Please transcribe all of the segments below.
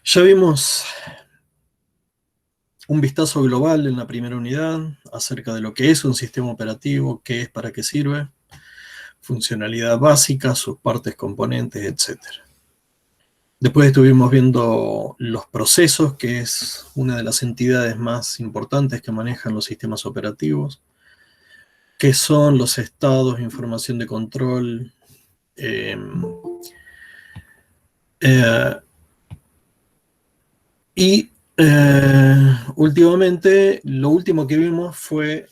Ya vimos un vistazo global en la primera unidad acerca de lo que es un sistema operativo, qué es, para qué sirve, funcionalidad básica, sus partes, componentes, etc. Después estuvimos viendo los procesos, que es una de las entidades más importantes que manejan los sistemas operativos, qué son los estados, información de control, eh, eh, y últimamente, lo último que vimos fue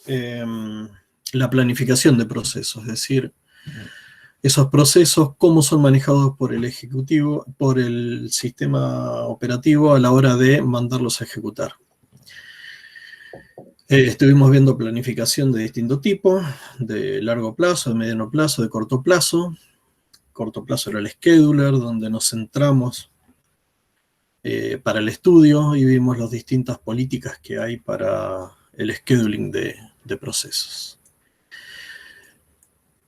la planificación de procesos, es decir, esos procesos, cómo son manejados por el ejecutivo, por el sistema operativo a la hora de mandarlos a ejecutar. Estuvimos viendo planificación de distinto tipo, de largo plazo, de mediano plazo, de corto plazo. Corto plazo era el scheduler, donde nos centramos para el estudio y vimos las distintas políticas que hay para el scheduling de procesos.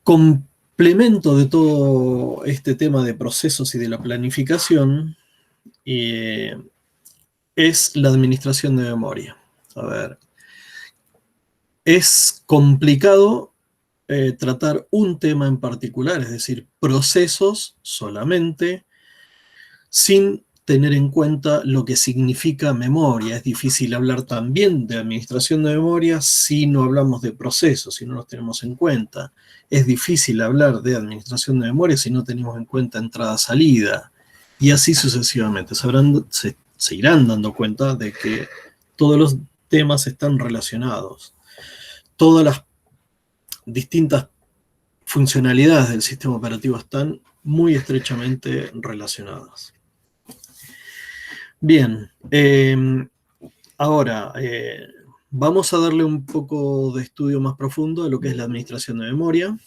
Complemento de todo este tema de procesos y de la planificación es la administración de memoria. A ver, es complicado tratar un tema en particular, es decir, procesos solamente, sin tener en cuenta lo que significa memoria. Es difícil hablar también de administración de memoria si no hablamos de procesos, si no los tenemos en cuenta. Es difícil hablar de administración de memoria si no tenemos en cuenta entrada-salida, y así sucesivamente. Se irán dando cuenta de que todos los temas están relacionados. Todas las distintas funcionalidades del sistema operativo están muy estrechamente relacionadas. Bien, ahora vamos a darle un poco de estudio más profundo a lo que es la administración de memoria,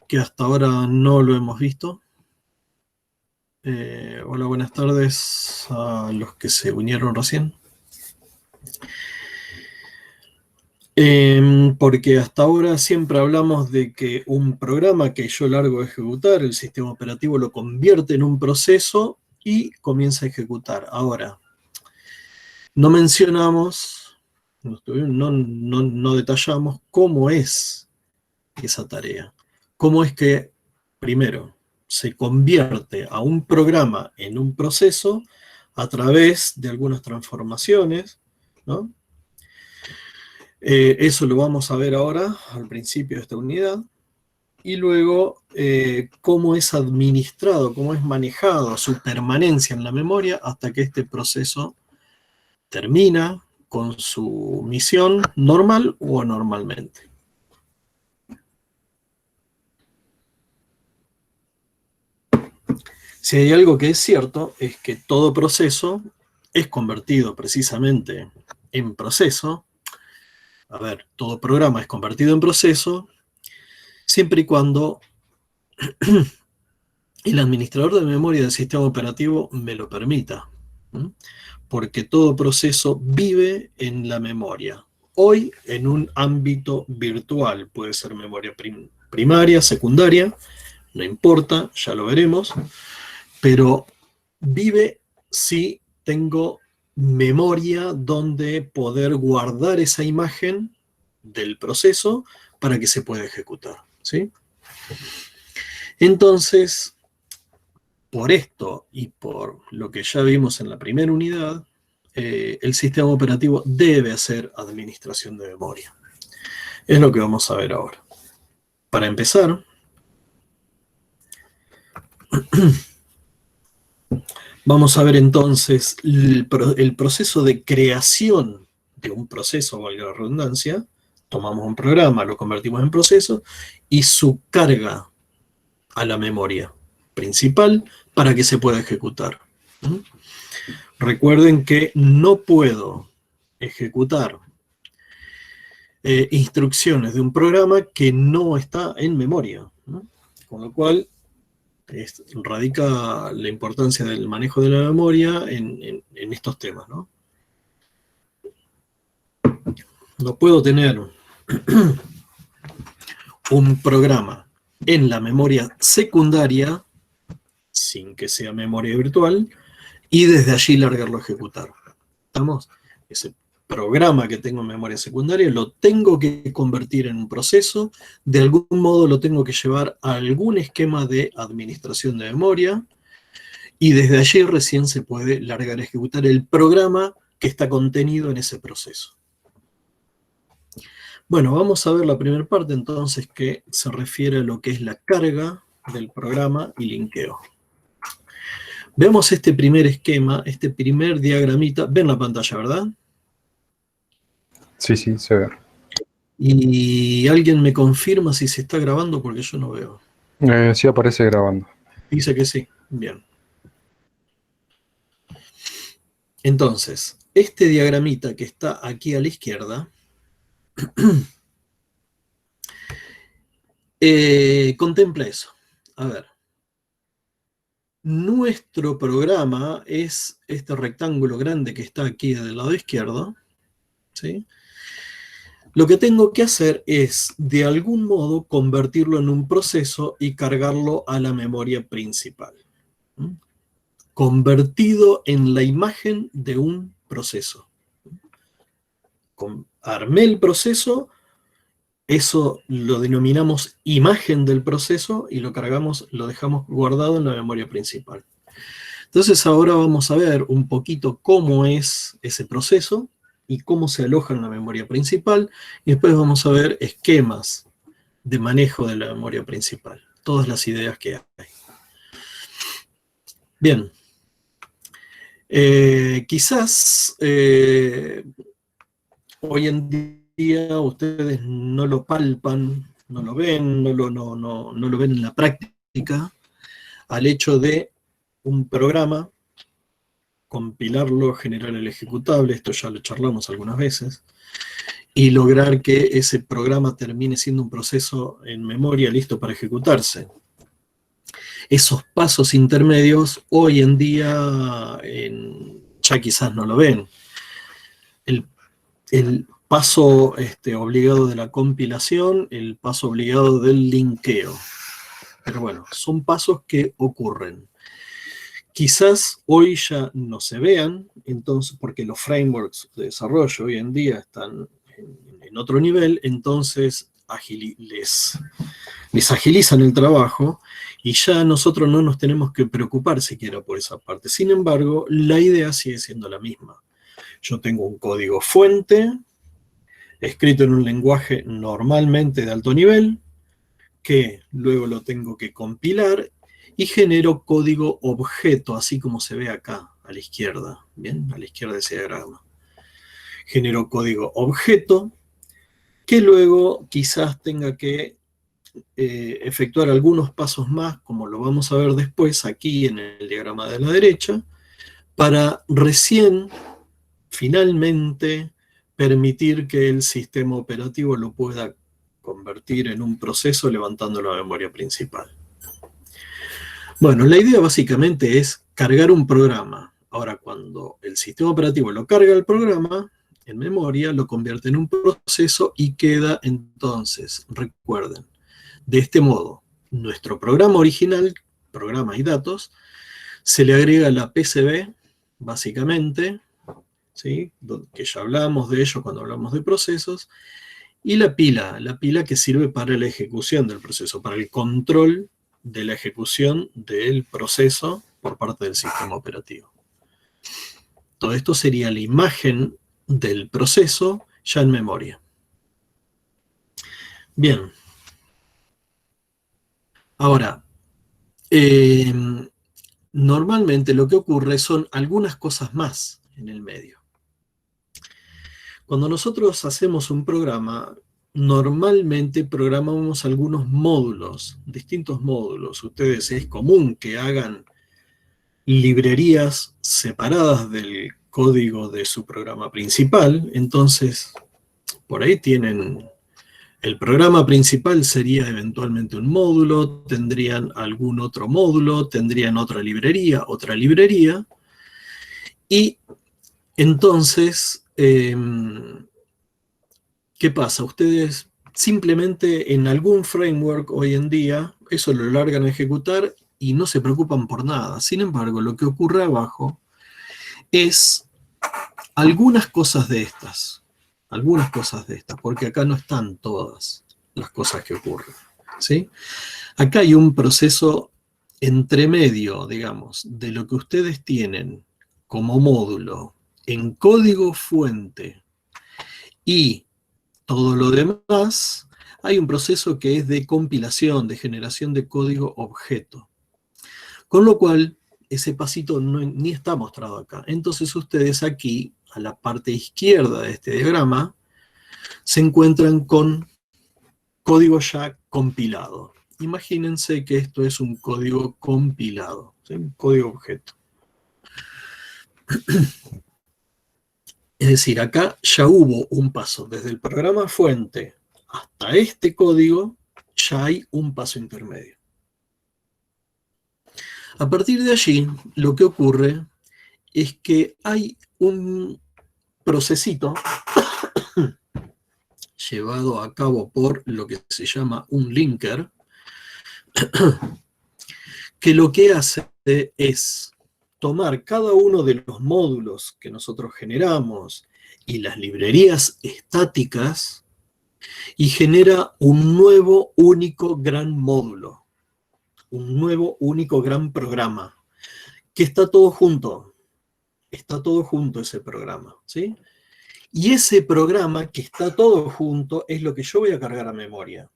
que hasta ahora no lo hemos visto. Hola, buenas tardes a los que se unieron recién. Porque hasta ahora siempre hablamos de que un programa que yo largo a ejecutar, el sistema operativo lo convierte en un proceso y comienza a ejecutar. Ahora, no mencionamos, no detallamos cómo es esa tarea. Cómo es que, primero, se convierte a un programa en un proceso a través de algunas transformaciones, ¿no? Eso lo vamos a ver ahora, al principio de esta unidad. Y luego, cómo es administrado, cómo es manejado su permanencia en la memoria hasta que este proceso termina con su misión normal o anormalmente. Si hay algo que es cierto, es que todo proceso es convertido precisamente en proceso. A ver, todo programa es convertido en proceso siempre y cuando el administrador de memoria del sistema operativo me lo permita. Porque todo proceso vive en la memoria. Hoy en un ámbito virtual, puede ser memoria primaria, secundaria, no importa, ya lo veremos, pero vive si tengo memoria donde poder guardar esa imagen del proceso para que se pueda ejecutar, ¿sí? Entonces, por esto y por lo que ya vimos en la primera unidad, el sistema operativo debe hacer administración de memoria. Es lo que vamos a ver ahora. Para empezar, vamos a ver entonces el proceso de creación de un proceso, valga la redundancia. Tomamos un programa, lo convertimos en proceso, y su carga a la memoria principal para que se pueda ejecutar. Recuerden que no puedo ejecutar instrucciones de un programa que no está en memoria, ¿no? Con lo cual radica la importancia del manejo de la memoria en estos temas, ¿no? No puedo tener un programa en la memoria secundaria sin que sea memoria virtual, y desde allí largarlo a ejecutar. ¿Estamos? Ese programa que tengo en memoria secundaria lo tengo que convertir en un proceso, de algún modo lo tengo que llevar a algún esquema de administración de memoria, y desde allí recién se puede largar a ejecutar el programa que está contenido en ese proceso. Bueno, vamos a ver la primera parte entonces, que se refiere a lo que es la carga del programa y linkeo. Veamos este primer esquema, este primer diagramita. Ven la pantalla, ¿verdad? Sí, sí, se ve. Y alguien me confirma si se está grabando porque yo no veo. Sí aparece grabando. Dice que sí. Bien. Entonces, este diagramita que está aquí a la izquierda contempla eso. A ver. Nuestro programa es este rectángulo grande que está aquí del lado izquierdo, ¿sí? Lo que tengo que hacer es, de algún modo, convertirlo en un proceso y cargarlo a la memoria principal. ¿Mm? Convertido en la imagen de un proceso. Armé el proceso, eso lo denominamos imagen del proceso y lo cargamos, lo dejamos guardado en la memoria principal. Entonces ahora vamos a ver un poquito cómo es ese proceso y cómo se aloja en la memoria principal, y después vamos a ver esquemas de manejo de la memoria principal, todas las ideas que hay. Bien, quizás hoy en día ustedes no lo palpan, no lo ven, no lo ven en la práctica, al hecho de un programa, compilarlo, generar el ejecutable, esto ya lo charlamos algunas veces, y lograr que ese programa termine siendo un proceso en memoria listo para ejecutarse. Esos pasos intermedios hoy en día ya quizás no lo ven. El paso obligado de la compilación, el paso obligado del linkeo. Pero bueno, son pasos que ocurren. Quizás hoy ya no se vean, entonces, porque los frameworks de desarrollo hoy en día están en otro nivel, entonces les agilizan el trabajo y ya nosotros no nos tenemos que preocupar siquiera por esa parte. Sin embargo, la idea sigue siendo la misma. Yo tengo un código fuente, escrito en un lenguaje normalmente de alto nivel, que luego lo tengo que compilar y genero código objeto, así como se ve acá a la izquierda, ¿bien? A la izquierda de ese diagrama. Genero código objeto, que luego quizás tenga que efectuar algunos pasos más, como lo vamos a ver después aquí en el diagrama de la derecha, para recién, finalmente, permitir que el sistema operativo lo pueda convertir en un proceso levantando la memoria principal. Bueno, la idea básicamente es cargar un programa. Ahora, cuando el sistema operativo lo carga el programa en memoria, lo convierte en un proceso y queda entonces, recuerden, de este modo, nuestro programa original, programa y datos, se le agrega la PCB, básicamente, ¿sí? Que ya hablamos de ello cuando hablamos de procesos, y la pila que sirve para la ejecución del proceso, para el control de la ejecución del proceso por parte del sistema operativo. Todo esto sería la imagen del proceso ya en memoria. Bien. Ahora, normalmente lo que ocurre son algunas cosas más en el medio. Cuando nosotros hacemos un programa, normalmente programamos algunos módulos, distintos módulos. Ustedes es común que hagan librerías separadas del código de su programa principal, entonces por ahí tienen el programa principal sería eventualmente un módulo, tendrían algún otro módulo, tendrían otra librería, y entonces, ¿qué pasa? Ustedes simplemente en algún framework hoy en día, eso lo largan a ejecutar y no se preocupan por nada. Sin embargo, lo que ocurre abajo es algunas cosas de estas, porque acá no están todas las cosas que ocurren, ¿sí? Acá hay un proceso entre medio, digamos, de lo que ustedes tienen como módulo en código fuente y todo lo demás. Hay un proceso que es de compilación, de generación de código objeto. Con lo cual, ese pasito ni está mostrado acá. Entonces ustedes aquí, a la parte izquierda de este diagrama, se encuentran con código ya compilado. Imagínense que esto es un código compilado, ¿sí? Un código objeto. Es decir, acá ya hubo un paso desde el programa fuente hasta este código, ya hay un paso intermedio. A partir de allí, lo que ocurre es que hay un procesito llevado a cabo por lo que se llama un linker, que lo que hace es tomar cada uno de los módulos que nosotros generamos y las librerías estáticas y genera un nuevo único gran módulo, un nuevo único gran programa, que está todo junto ese programa, ¿sí? Y ese programa que está todo junto es lo que yo voy a cargar a memoria.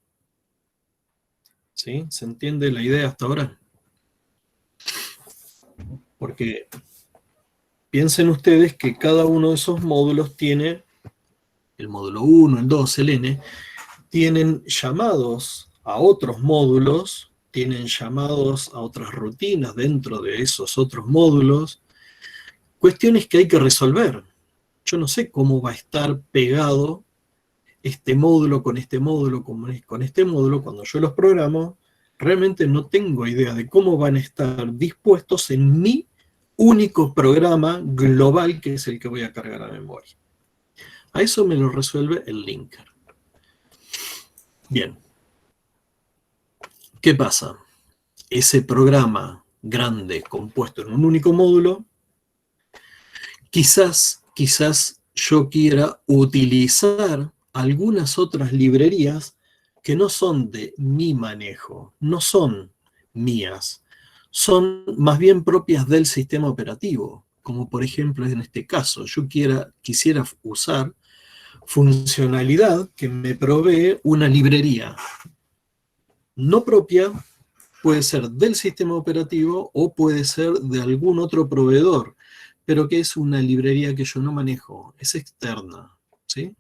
¿Sí? ¿Se entiende la idea hasta ahora? Porque piensen ustedes que cada uno de esos módulos tiene, el módulo 1, el 2, el n, tienen llamados a otros módulos, tienen llamados a otras rutinas dentro de esos otros módulos, cuestiones que hay que resolver. Yo no sé cómo va a estar pegado este módulo con este módulo con este módulo. Cuando yo los programo, realmente no tengo idea de cómo van a estar dispuestos en mi único programa global, que es el que voy a cargar a memoria. A eso me lo resuelve el linker. Bien. ¿Qué pasa? Ese programa grande compuesto en un único módulo, quizás yo quiera utilizar algunas otras librerías que no son de mi manejo, no son mías, son más bien propias del sistema operativo, como por ejemplo en este caso, yo quisiera usar funcionalidad que me provee una librería no propia, puede ser del sistema operativo o puede ser de algún otro proveedor, pero que es una librería que yo no manejo, es externa, ¿sí?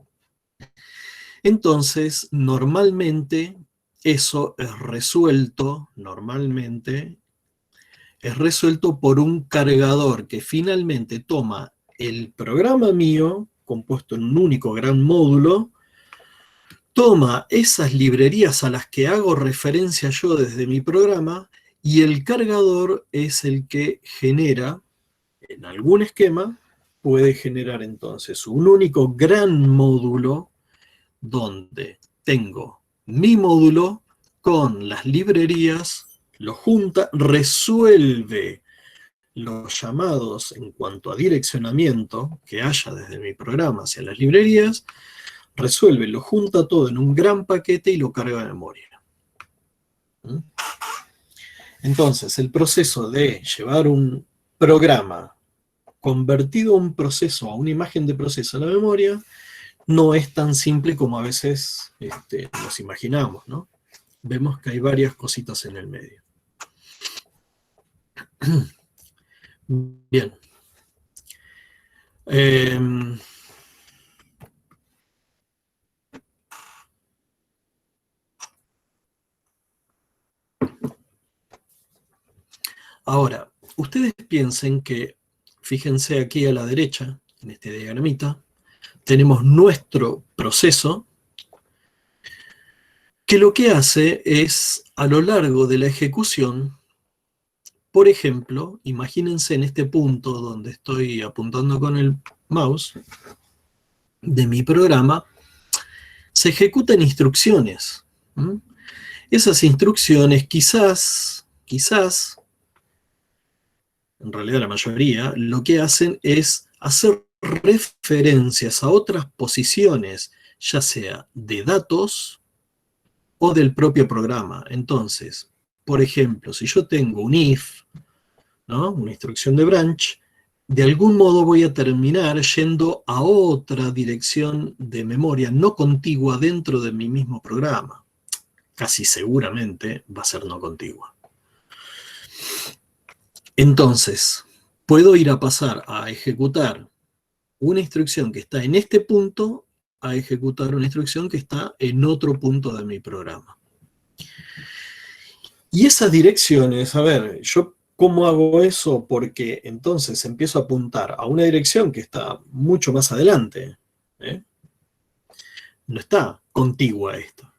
Entonces, normalmente eso es resuelto, por un cargador que finalmente toma el programa mío, compuesto en un único gran módulo, toma esas librerías a las que hago referencia yo desde mi programa, y el cargador es el que genera, en algún esquema, puede generar entonces un único gran módulo donde tengo mi módulo con las librerías, lo junta, resuelve los llamados en cuanto a direccionamiento que haya desde mi programa hacia las librerías, resuelve, lo junta todo en un gran paquete y lo carga de memoria. Entonces, el proceso de llevar un programa convertido a un proceso, a una imagen de proceso a la memoria, no es tan simple como a veces nos imaginamos, ¿no? Vemos que hay varias cositas en el medio. Bien. Ahora, ustedes piensen que, fíjense aquí a la derecha, en este diagramita, tenemos nuestro proceso, que lo que hace es, a lo largo de la ejecución, por ejemplo, imagínense en este punto donde estoy apuntando con el mouse de mi programa, se ejecutan instrucciones. Esas instrucciones quizás quizás, en realidad la mayoría, lo que hacen es hacer referencias a otras posiciones, ya sea de datos o del propio programa. Entonces, por ejemplo, si yo tengo un if, ¿no? Una instrucción de branch, de algún modo voy a terminar yendo a otra dirección de memoria no contigua dentro de mi mismo programa. Casi seguramente va a ser no contigua. Entonces, puedo ir a pasar a ejecutar una instrucción que está en este punto a ejecutar una instrucción que está en otro punto de mi programa. Y esas direcciones, a ver, yo ¿cómo hago eso? Porque entonces empiezo a apuntar a una dirección que está mucho más adelante. ¿Eh? No está contigua a esta.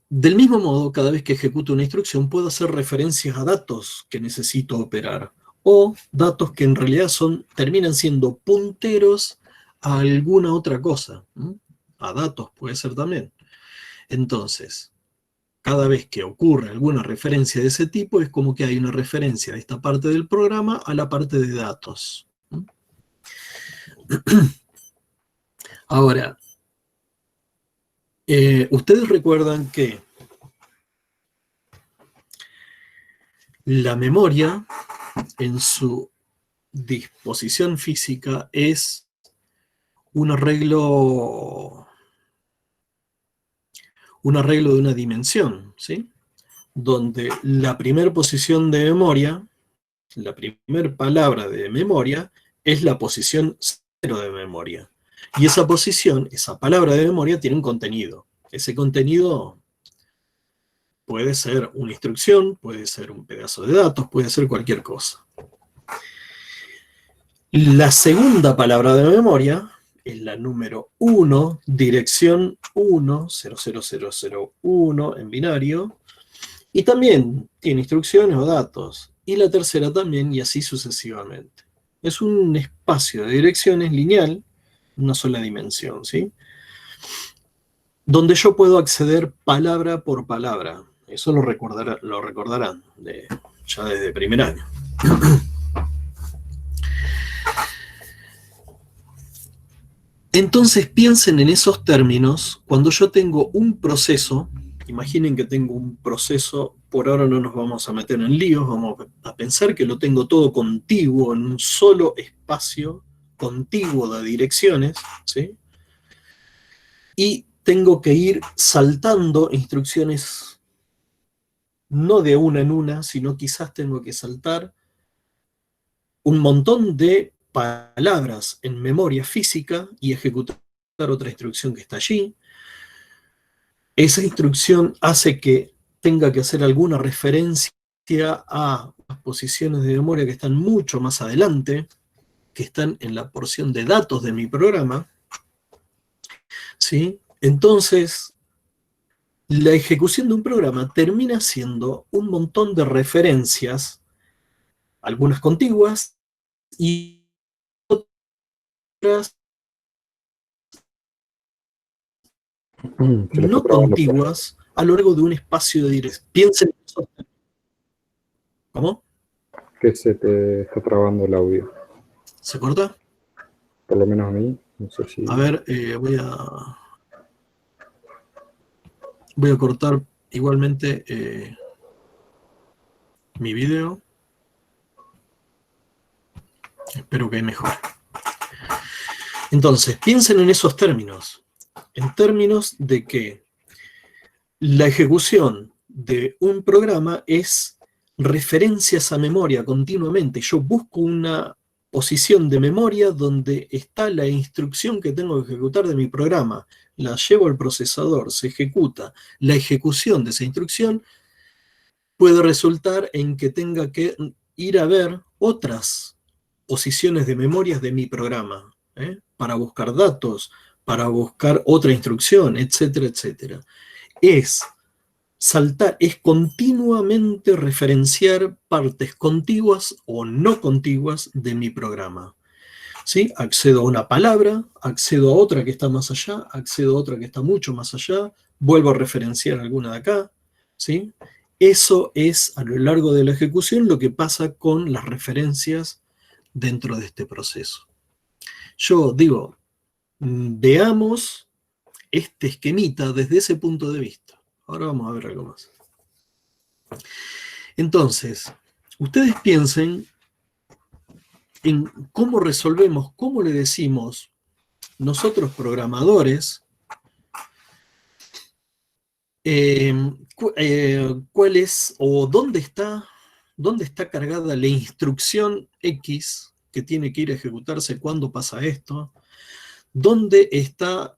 Del mismo modo, cada vez que ejecuto una instrucción, puedo hacer referencias a datos que necesito operar, o datos que en realidad terminan siendo punteros a alguna otra cosa. A datos puede ser también. Entonces, cada vez que ocurre alguna referencia de ese tipo, es como que hay una referencia de esta parte del programa a la parte de datos. Ahora, ustedes recuerdan que la memoria, en su disposición física, es un arreglo de una dimensión, ¿sí? Donde la primera posición de memoria, la primera palabra de memoria, es la posición 0 de memoria. Y esa posición, esa palabra de memoria, tiene un contenido. Ese contenido puede ser una instrucción, puede ser un pedazo de datos, puede ser cualquier cosa. La segunda palabra de memoria es la número 1, dirección 1, 00001 en binario, y también tiene instrucciones o datos. Y la tercera también, y así sucesivamente. Es un espacio de direcciones lineal, una sola dimensión, ¿sí? Donde yo puedo acceder palabra por palabra. Eso lo recordarán ya desde primer año. Entonces piensen en esos términos cuando yo tengo un proceso. Imaginen que tengo un proceso, por ahora no nos vamos a meter en líos, vamos a pensar que lo tengo todo contiguo, en un solo espacio contiguo de direcciones, ¿sí? Y tengo que ir saltando instrucciones, no de una en una, sino quizás tengo que saltar un montón de palabras en memoria física y ejecutar otra instrucción que está allí. Esa instrucción hace que tenga que hacer alguna referencia a las posiciones de memoria que están mucho más adelante, que están en la porción de datos de mi programa, ¿sí? Entonces, la ejecución de un programa termina siendo un montón de referencias, algunas contiguas y otras Se le está no trabando, profe. contiguas a lo largo de un espacio de dirección. Piensen en eso. ¿Cómo? Que se te está trabando el audio. ¿Se corta? Por lo menos a mí, no sé si... A ver, voy a cortar igualmente mi video. Espero que mejore. Entonces, piensen en esos términos. En términos de que la ejecución de un programa es referencias a memoria continuamente. Yo busco una posición de memoria donde está la instrucción que tengo que ejecutar de mi programa. La llevo al procesador, se ejecuta. La ejecución de esa instrucción puede resultar en que tenga que ir a ver otras posiciones de memorias de mi programa, para buscar datos, para buscar otra instrucción, etcétera, etcétera. Es saltar, es continuamente referenciar partes contiguas o no contiguas de mi programa. ¿Sí? Accedo a una palabra, accedo a otra que está más allá, accedo a otra que está mucho más allá, vuelvo a referenciar alguna de acá, ¿sí? Eso es, a lo largo de la ejecución, lo que pasa con las referencias dentro de este proceso. Yo digo, veamos este esquemita desde ese punto de vista. Ahora vamos a ver algo más. Entonces, ustedes piensen en cómo resolvemos, cómo le decimos nosotros programadores, cuál es o dónde está cargada la instrucción X que tiene que ir a ejecutarse cuando pasa esto, dónde está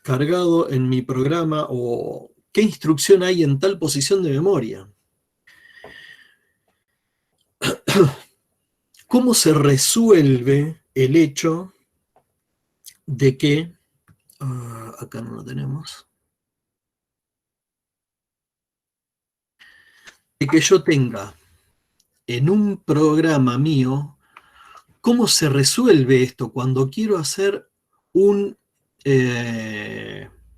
cargado en mi programa o qué instrucción hay en tal posición de memoria. ¿Cómo se resuelve el hecho de que, acá no lo tenemos, de que yo tenga en un programa mío, cómo se resuelve esto cuando quiero hacer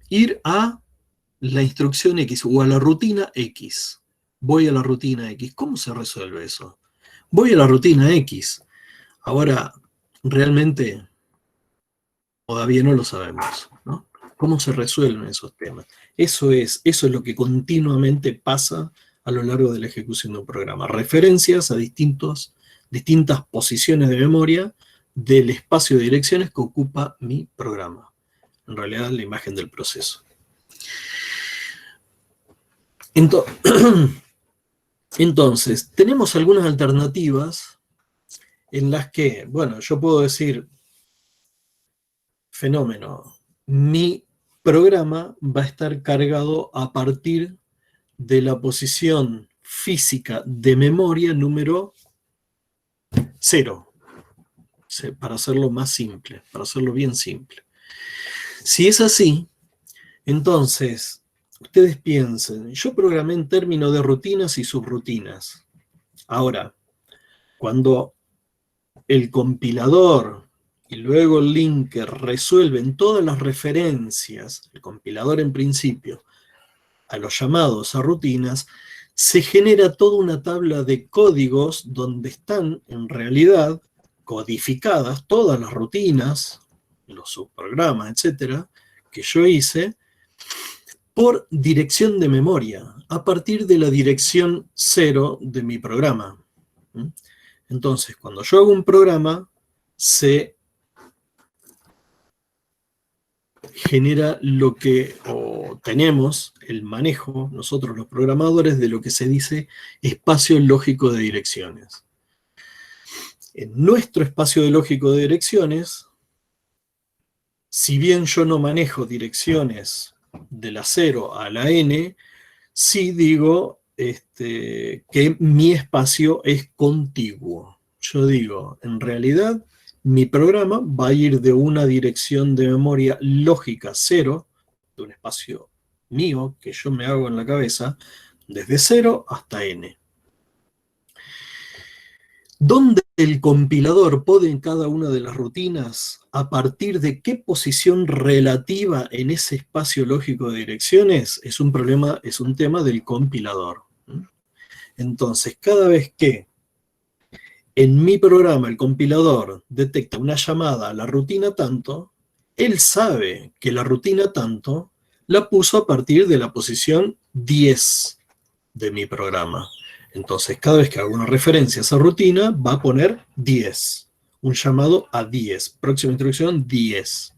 ir a la instrucción X o a la rutina X? Voy a la rutina X. ¿Cómo se resuelve eso? Voy a la rutina X. Ahora, realmente todavía no lo sabemos, ¿no? ¿Cómo se resuelven esos temas? Eso es lo que continuamente pasa a lo largo de la ejecución de un programa. Referencias a distintas posiciones de memoria del espacio de direcciones que ocupa mi programa. En realidad, la imagen del proceso. Entonces, tenemos algunas alternativas en las que, bueno, yo puedo decir, fenómeno, mi programa va a estar cargado a partir de la posición física de memoria número 0, para hacerlo más simple, para hacerlo bien simple. Si es así, entonces, ustedes piensen, yo programé en términos de rutinas y subrutinas. Ahora, cuando el compilador y luego el linker resuelven todas las referencias, el compilador en principio, a los llamados a rutinas, se genera toda una tabla de códigos donde están en realidad codificadas todas las rutinas, los subprogramas, etcétera, que yo hice por dirección de memoria, a partir de la dirección 0 de mi programa. Entonces, cuando yo hago un programa, se genera lo que, o tenemos el manejo, nosotros los programadores, de lo que se dice espacio lógico de direcciones. En nuestro espacio lógico de direcciones, si bien yo no manejo direcciones de la 0 a la n, sí digo que mi espacio es contiguo. Yo digo, en realidad, mi programa va a ir de una dirección de memoria lógica 0, de un espacio mío que yo me hago en la cabeza, desde 0 hasta n. ¿Dónde el compilador pone en cada una de las rutinas a partir de qué posición relativa en ese espacio lógico de direcciones? Es un problema, es un tema del compilador. Entonces, cada vez que en mi programa el compilador detecta una llamada a la rutina tanto, él sabe que la rutina tanto la puso a partir de la posición 10 de mi programa. Entonces, cada vez que hago una referencia a esa rutina, va a poner 10. Un llamado a 10. Próxima instrucción, 10.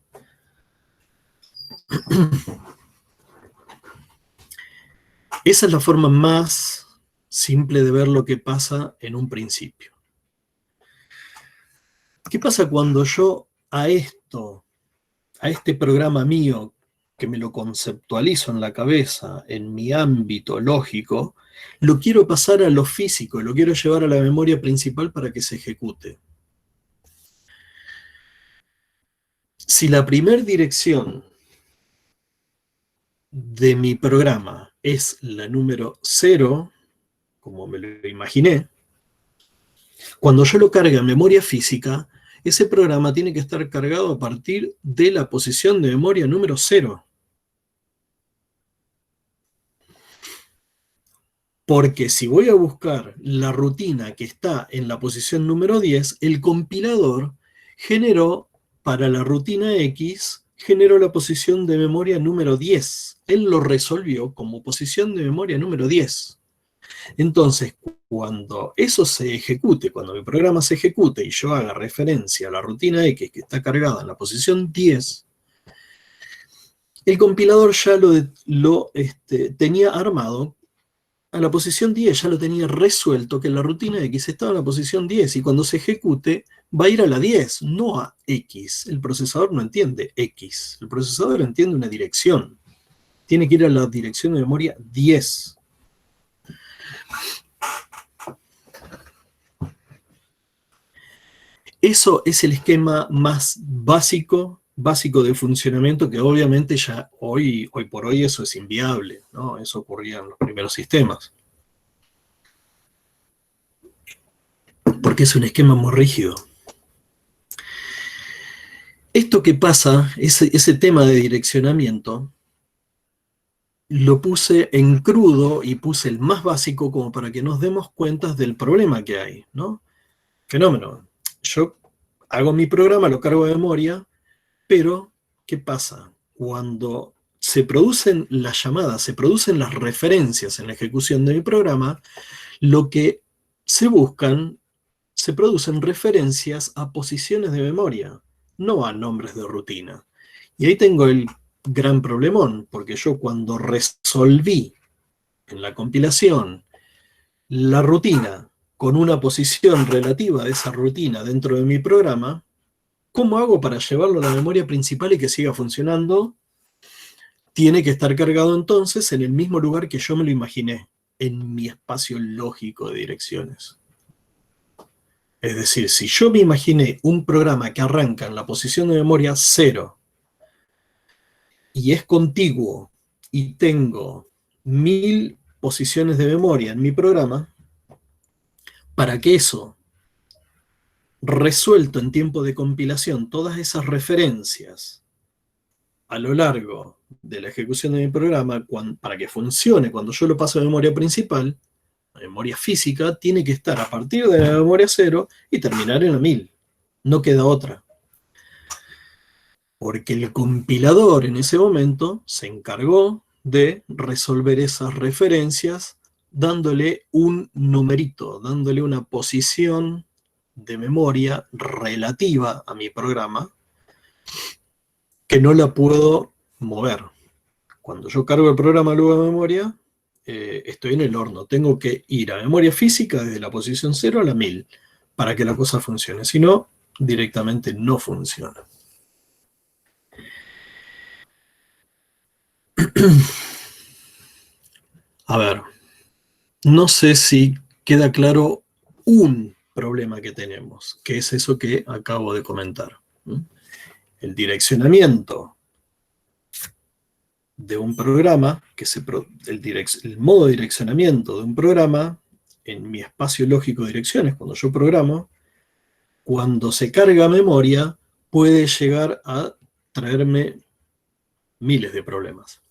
Esa es la forma más simple de ver lo que pasa en un principio. ¿Qué pasa cuando yo a este programa mío, que me lo conceptualizo en la cabeza, en mi ámbito lógico, lo quiero pasar a lo físico, lo quiero llevar a la memoria principal para que se ejecute? Si la primera dirección de mi programa es la número 0, como me lo imaginé, cuando yo lo cargue en memoria física, ese programa tiene que estar cargado a partir de la posición de memoria número 0. Porque si voy a buscar la rutina que está en la posición número 10, el compilador generó, para la rutina X, generó la posición de memoria número 10. Él lo resolvió como posición de memoria número 10. Entonces, cuando eso se ejecute, cuando mi programa se ejecute y yo haga referencia a la rutina X que está cargada en la posición 10, el compilador ya lo tenía armado a la posición 10, ya lo tenía resuelto que la rutina X estaba en la posición 10 y cuando se ejecute va a ir a la 10, no a X. El procesador no entiende X, el procesador entiende una dirección. Tiene que ir a la dirección de memoria 10. Eso es el esquema más básico de funcionamiento, que obviamente ya hoy por hoy eso es inviable, ¿no? Eso ocurría en los primeros sistemas. Porque es un esquema muy rígido. Esto que pasa, ese tema de direccionamiento, lo puse en crudo y puse el más básico como para que nos demos cuenta del problema que hay, ¿no? Fenómeno. Yo hago mi programa, lo cargo de memoria, pero ¿qué pasa? Cuando se producen las llamadas, se producen las referencias en la ejecución de mi programa, lo que se buscan, se producen referencias a posiciones de memoria, no a nombres de rutina. Y ahí tengo el gran problemón, porque yo cuando resolví en la compilación la rutina con una posición relativa de esa rutina dentro de mi programa, ¿cómo hago para llevarlo a la memoria principal y que siga funcionando? Tiene que estar cargado entonces en el mismo lugar que yo me lo imaginé, en mi espacio lógico de direcciones. Es decir, si yo me imaginé un programa que arranca en la posición de memoria 0 y es contiguo y tengo 1000 posiciones de memoria en mi programa, para que eso, resuelto en tiempo de compilación, todas esas referencias a lo largo de la ejecución de mi programa, para que funcione cuando yo lo paso a memoria principal, la memoria física, tiene que estar a partir de la memoria 0 y terminar en la 1000. No queda otra. Porque el compilador en ese momento se encargó de resolver esas referencias dándole un numerito, dándole una posición de memoria relativa a mi programa que no la puedo mover. Cuando yo cargo el programa luego de memoria, estoy en el horno. Tengo que ir a memoria física desde la posición 0 a la 1000 para que la cosa funcione. Si no, directamente no funciona. A ver, no sé si queda claro un problema que tenemos, que es eso que acabo de comentar. El direccionamiento de un programa, el modo de direccionamiento de un programa en mi espacio lógico de direcciones, cuando yo programo, cuando se carga memoria, puede llegar a traerme miles de problemas.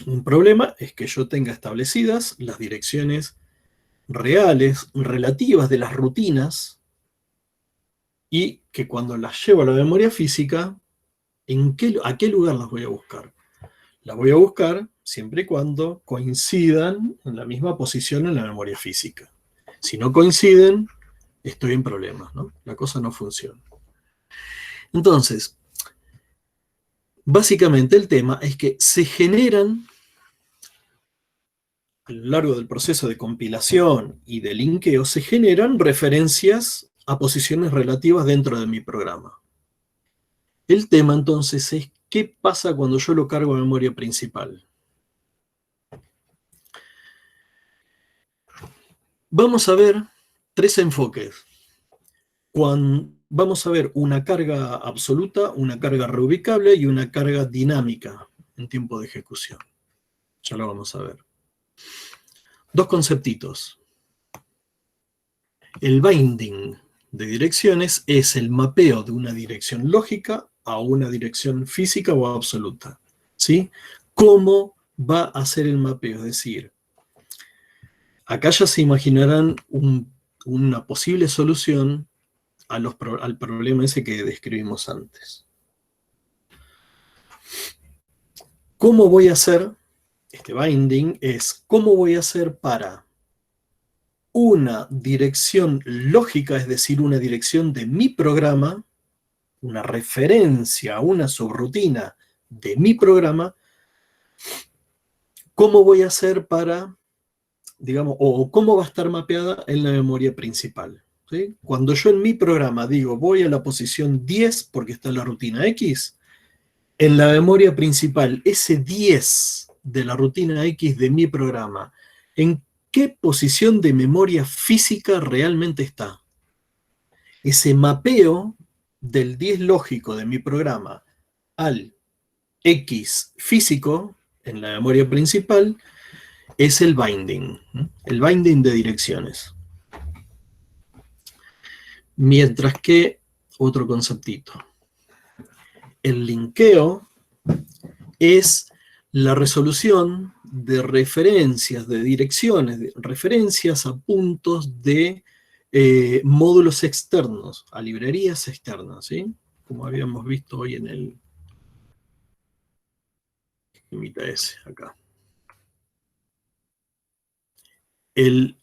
Un problema es que yo tenga establecidas las direcciones reales, relativas de las rutinas, y que cuando las llevo a la memoria física, ¿a qué lugar las voy a buscar? Las voy a buscar siempre y cuando coincidan en la misma posición en la memoria física. Si no coinciden, estoy en problemas, ¿no? La cosa no funciona. Entonces, básicamente el tema es que se generan, a lo largo del proceso de compilación y de linkeo, se generan referencias a posiciones relativas dentro de mi programa. El tema entonces es qué pasa cuando yo lo cargo a memoria principal. Vamos a ver 3 enfoques. Vamos a ver una carga absoluta, una carga reubicable y una carga dinámica en tiempo de ejecución. Ya lo vamos a ver. 2 conceptitos. El binding de direcciones es el mapeo de una dirección lógica a una dirección física o absoluta. ¿Sí? ¿Cómo va a ser el mapeo? Es decir, Acá ya se imaginarán una posible solución al problema ese que describimos antes. ¿Cómo voy a hacer? Este binding es cómo voy a hacer para una dirección lógica, es decir, una dirección de mi programa, una referencia a una subrutina de mi programa, cómo voy a hacer para, digamos, o cómo va a estar mapeada en la memoria principal. ¿Sí? Cuando yo en mi programa digo voy a la posición 10 porque está en la rutina X, en la memoria principal, ese 10 de la rutina X de mi programa, ¿en qué posición de memoria física realmente está? Ese mapeo del 10 lógico de mi programa al X físico en la memoria principal es el binding de direcciones. Mientras que, otro conceptito, el linkeo es la resolución de referencias, de direcciones, de referencias a puntos de módulos externos, a librerías externas, ¿sí? Como habíamos visto hoy en el imita ese acá. El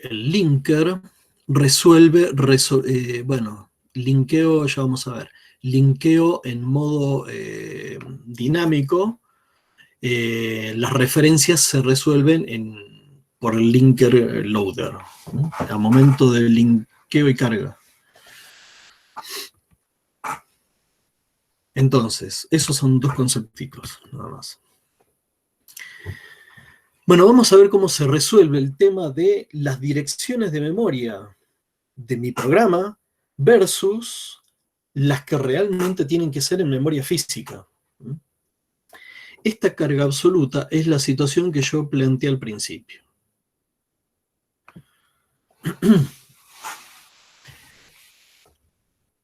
linker resuelve, bueno, linkeo, ya vamos a ver, linkeo en modo dinámico, las referencias se resuelven por el linker loader, ¿no? Al momento del linkeo y carga. Entonces, esos son dos conceptitos, nada más. Bueno, vamos a ver cómo se resuelve el tema de las direcciones de memoria de mi programa versus las que realmente tienen que ser en memoria física. Esta carga absoluta es la situación que yo planteé al principio.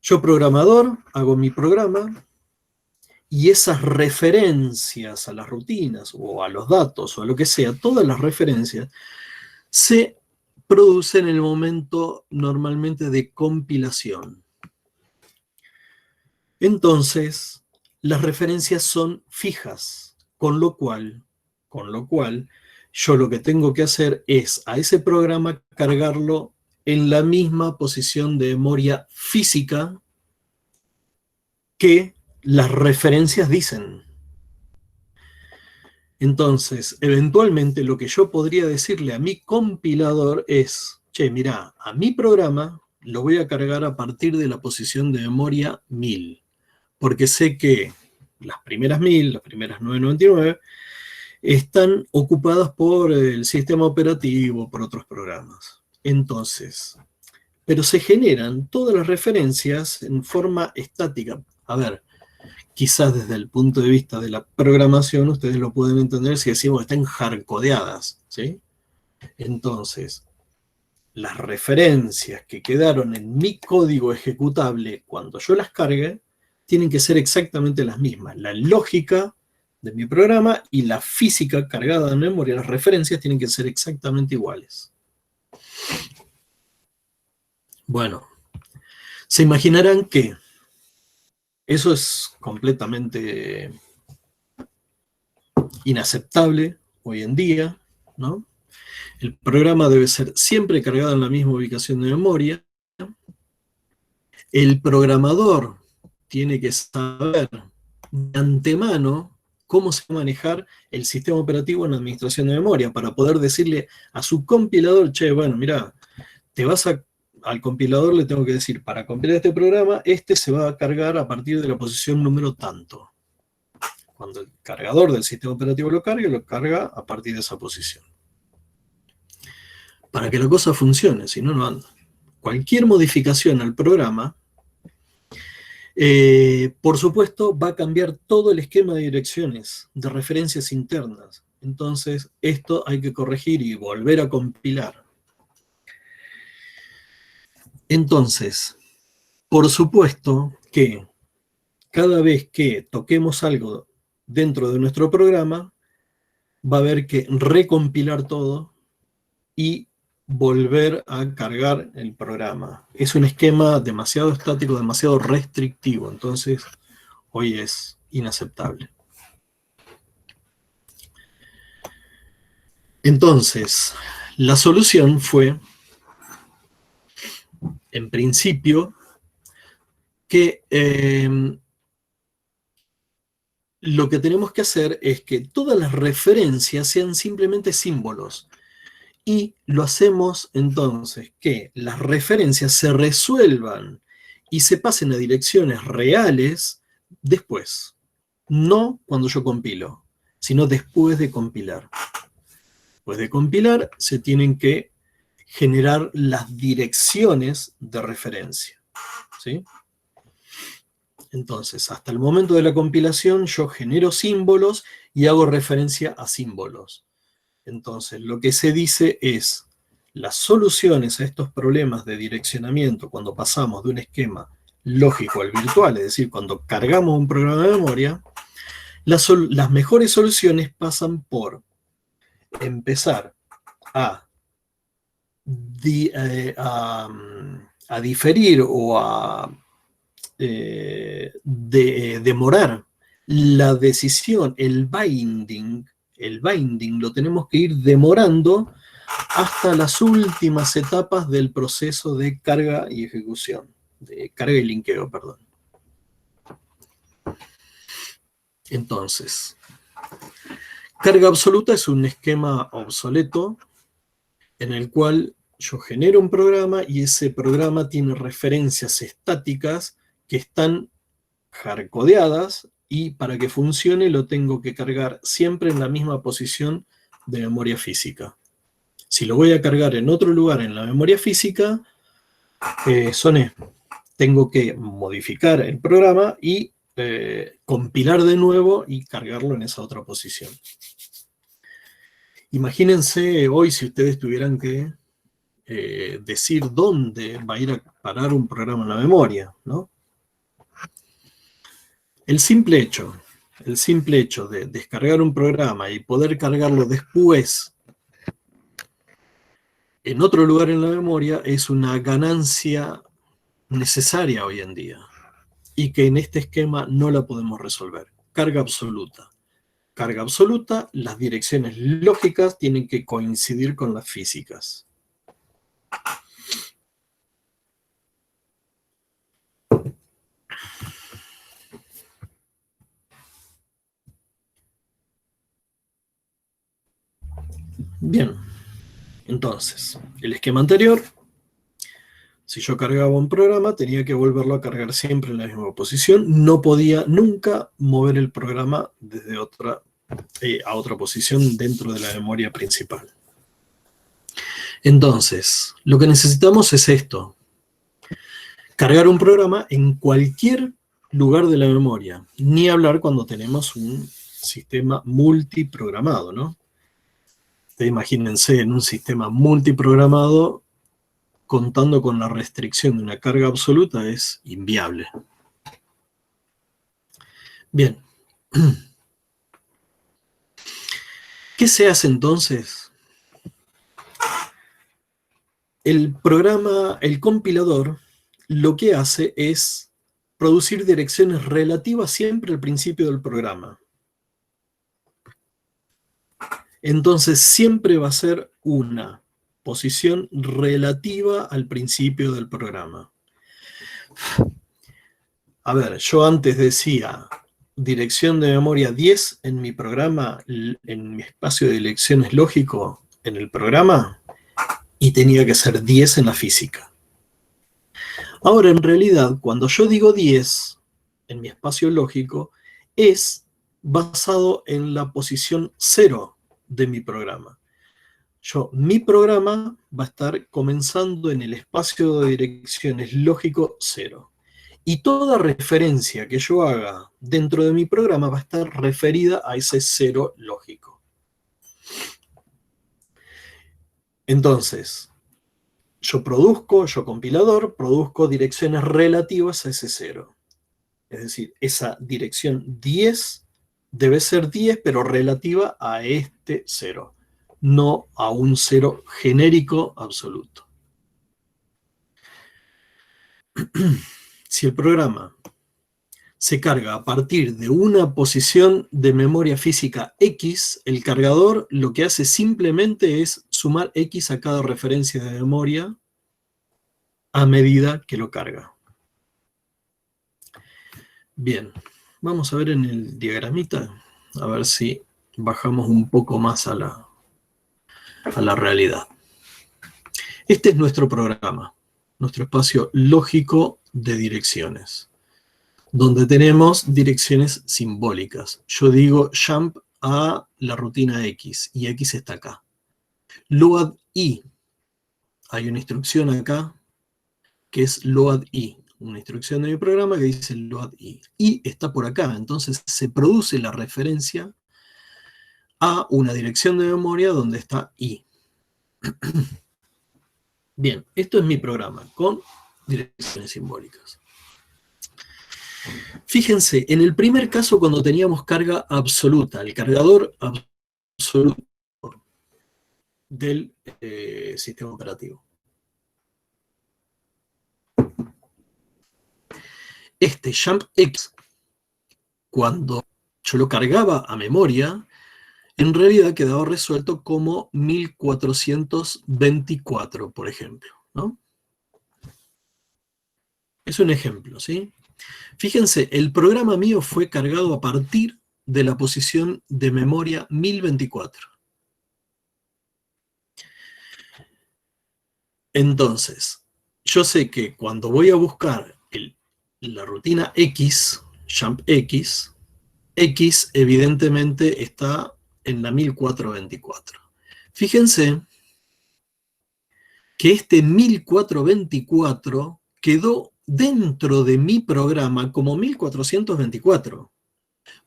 Yo, programador, hago mi programa y esas referencias a las rutinas o a los datos o a lo que sea, todas las referencias, se producen en el momento normalmente de compilación. Entonces, las referencias son fijas, con lo cual, yo lo que tengo que hacer es a ese programa cargarlo en la misma posición de memoria física que las referencias dicen. Entonces, eventualmente lo que yo podría decirle a mi compilador es, che, mirá, a mi programa lo voy a cargar a partir de la posición de memoria 1000, porque sé que las primeras 1000, las primeras 999, están ocupadas por el sistema operativo, por otros programas. Entonces, pero se generan todas las referencias en forma estática. A ver, quizás desde el punto de vista de la programación ustedes lo pueden entender si decimos que están hardcodeadas, ¿sí? Entonces, las referencias que quedaron en mi código ejecutable cuando yo las cargue tienen que ser exactamente las mismas. La lógica de mi programa y la física cargada en memoria, las referencias tienen que ser exactamente iguales. Bueno, se imaginarán que eso es completamente inaceptable hoy en día, ¿no? El programa debe ser siempre cargado en la misma ubicación de memoria. El programador tiene que saber de antemano cómo se va a manejar el sistema operativo en la administración de memoria para poder decirle a su compilador, che, bueno, mira, al compilador le tengo que decir, para compilar este programa, este se va a cargar a partir de la posición número tanto. Cuando el cargador del sistema operativo lo carga a partir de esa posición. Para que la cosa funcione, si no, no anda. Cualquier modificación al programa, por supuesto, va a cambiar todo el esquema de direcciones, de referencias internas. Entonces, esto hay que corregir y volver a compilar. Entonces, por supuesto que cada vez que toquemos algo dentro de nuestro programa, va a haber que recompilar todo y volver a cargar el programa. Es un esquema demasiado estático, demasiado restrictivo, entonces hoy es inaceptable. Entonces, la solución fue, en principio, que lo que tenemos que hacer es que todas las referencias sean simplemente símbolos. Y lo hacemos entonces que las referencias se resuelvan y se pasen a direcciones reales después. No cuando yo compilo, sino después de compilar. Después de compilar se tienen que generar las direcciones de referencia, ¿sí? Entonces, hasta el momento de la compilación yo genero símbolos y hago referencia a símbolos. Entonces, lo que se dice es, las soluciones a estos problemas de direccionamiento cuando pasamos de un esquema lógico al virtual, es decir, cuando cargamos un programa de memoria, las mejores soluciones pasan por empezar a diferir o a demorar la decisión, el binding lo tenemos que ir demorando hasta las últimas etapas del proceso de carga y ejecución, de carga y linkeo, perdón. Entonces, carga absoluta es un esquema obsoleto en el cual yo genero un programa y ese programa tiene referencias estáticas que están hardcodeadas y para que funcione lo tengo que cargar siempre en la misma posición de memoria física. Si lo voy a cargar en otro lugar en la memoria física, tengo que modificar el programa y compilar de nuevo y cargarlo en esa otra posición. Imagínense hoy si ustedes tuvieran que decir dónde va a ir a parar un programa en la memoria, ¿no? El simple hecho de descargar un programa y poder cargarlo después en otro lugar en la memoria es una ganancia necesaria hoy en día y que en este esquema no la podemos resolver. Carga absoluta. Carga absoluta, las direcciones lógicas tienen que coincidir con las físicas. Bien, entonces, el esquema anterior, si yo cargaba un programa, tenía que volverlo a cargar siempre en la misma posición, no podía nunca mover el programa desde a otra posición dentro de la memoria principal. Entonces, lo que necesitamos es esto, cargar un programa en cualquier lugar de la memoria, ni hablar cuando tenemos un sistema multiprogramado, ¿no? Imagínense en un sistema multiprogramado, contando con la restricción de una carga absoluta, es inviable. Bien. ¿Qué se hace entonces? El programa, el compilador, lo que hace es producir direcciones relativas siempre al principio del programa. Entonces siempre va a ser una posición relativa al principio del programa. A ver, yo antes decía dirección de memoria 10 en mi programa, en mi espacio de direcciones lógico en el programa, y tenía que ser 10 en la física. Ahora, en realidad, cuando yo digo 10 en mi espacio lógico, es basado en la posición 0 de mi programa. Mi programa va a estar comenzando en el espacio de direcciones lógico 0. Y toda referencia que yo haga dentro de mi programa va a estar referida a ese 0 lógico. Entonces, yo compilador, produzco direcciones relativas a ese 0. Es decir, esa dirección 10 debe ser 10, pero relativa a este 0. no a un 0 genérico absoluto. Si el programa se carga a partir de una posición de memoria física X, el cargador lo que hace simplemente es sumar X a cada referencia de memoria a medida que lo carga. Bien, vamos a ver en el diagramita, a ver si bajamos un poco más a la realidad. Este es nuestro programa, nuestro espacio lógico de direcciones, donde tenemos direcciones simbólicas. Yo digo jump a la rutina X, y X está acá. Load I, hay una instrucción acá, que es load I, una instrucción de mi programa que dice load I. I está por acá, entonces se produce la referencia a una dirección de memoria donde está I. Bien, esto es mi programa, con direcciones simbólicas. Fíjense, en el primer caso cuando teníamos carga absoluta, el cargador absoluto del sistema operativo. Este jump X, cuando yo lo cargaba a memoria, en realidad quedaba resuelto como 1424, por ejemplo, ¿no? Es un ejemplo, ¿sí? Fíjense, el programa mío fue cargado a partir de la posición de memoria 1024. Entonces, yo sé que cuando voy a buscar la rutina X, jump X, X evidentemente está en la 1424. Fíjense que este 1424 quedó dentro de mi programa como 1424.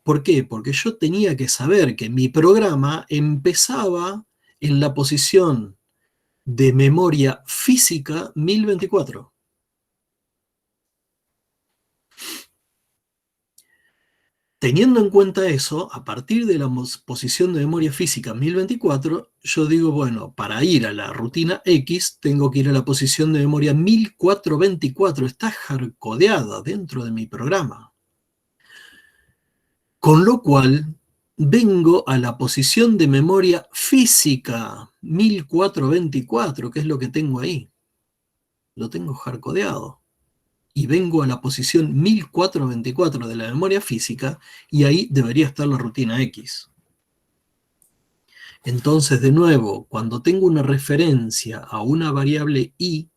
¿Por qué? Porque yo tenía que saber que mi programa empezaba en la posición de memoria física 1024. Teniendo en cuenta eso, a partir de la posición de memoria física 1024, yo digo, bueno, para ir a la rutina X, tengo que ir a la posición de memoria 1424. Está hardcodeada dentro de mi programa. Con lo cual, vengo a la posición de memoria física 1424, que es lo que tengo ahí. Lo tengo hardcodeado. Y vengo a la posición 1424 de la memoria física, y ahí debería estar la rutina X. Entonces, de nuevo, cuando tengo una referencia a una variable I,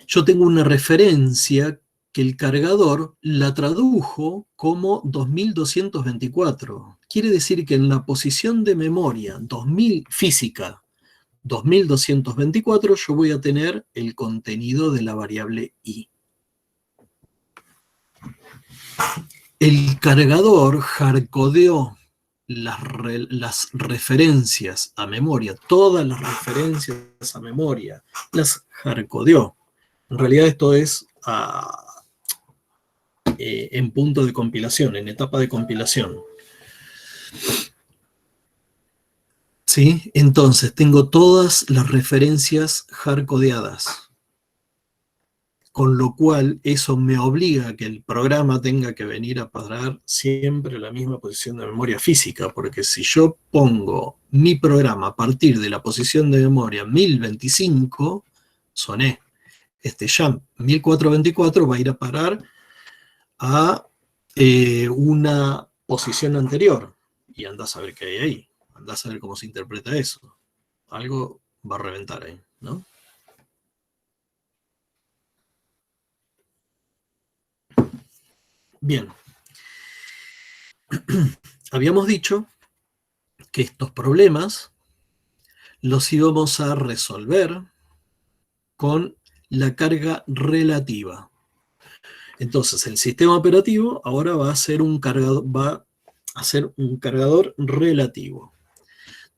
yo tengo una referencia que el cargador la tradujo como 2224. Quiere decir que en la posición de memoria 2000 física 2224 yo voy a tener el contenido de la variable I. El cargador hardcodeó las referencias a memoria, todas las referencias a memoria, las hardcodeó. En realidad esto es en punto de compilación, en etapa de compilación. ¿Sí? Entonces tengo todas las referencias hardcodeadas, con lo cual eso me obliga a que el programa tenga que venir a parar siempre la misma posición de memoria física, porque si yo pongo mi programa a partir de la posición de memoria 1025, soné. Este jump 1424 va a ir a parar a una posición anterior, y anda a saber qué hay ahí, anda a saber cómo se interpreta eso. Algo va a reventar ahí, ¿no? Bien. Habíamos dicho que estos problemas los íbamos a resolver con la carga relativa. Entonces, el sistema operativo ahora va a ser un cargador relativo,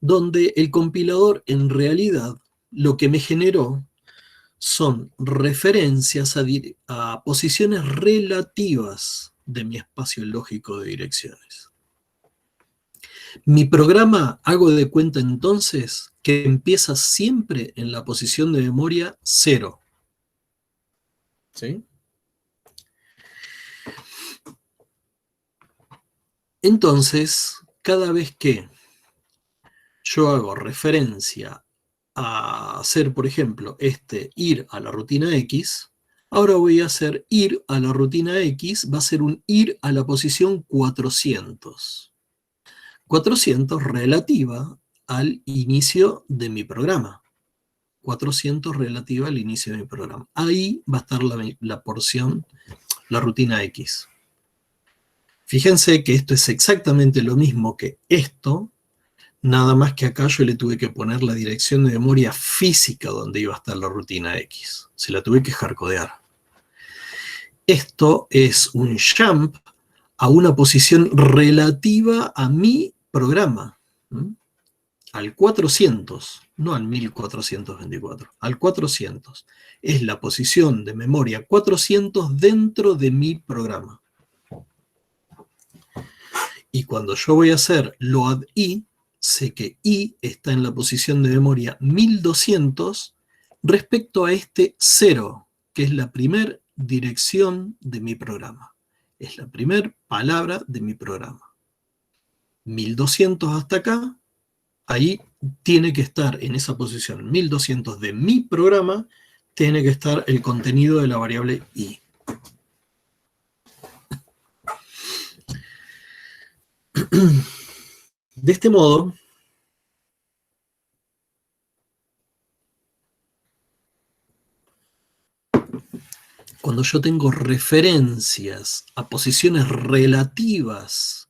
donde el compilador en realidad lo que me generó son referencias a posiciones relativas de mi espacio lógico de direcciones. Mi programa, hago de cuenta entonces que empieza siempre en la posición de memoria 0. ¿Sí? Entonces, cada vez que yo hago referencia a hacer, por ejemplo, ir a la rutina X, ahora voy a hacer ir a la rutina X, va a ser un ir a la posición 400. 400 relativa al inicio de mi programa. 400 relativa al inicio de mi programa. Ahí va a estar la porción, la rutina X. Fíjense que esto es exactamente lo mismo que esto, nada más que acá yo le tuve que poner la dirección de memoria física donde iba a estar la rutina X. Se la tuve que hardcodear. Esto es un jump a una posición relativa a mi programa. Al 400, no al 1424, al 400. Es la posición de memoria 400 dentro de mi programa. Y cuando yo voy a hacer load i, sé que i está en la posición de memoria 1200 respecto a este 0, que es la primera dirección de mi programa. Es la primera palabra de mi programa. 1200 hasta acá, ahí tiene que estar en esa posición 1200 de mi programa, tiene que estar el contenido de la variable i. De este modo, cuando yo tengo referencias a posiciones relativas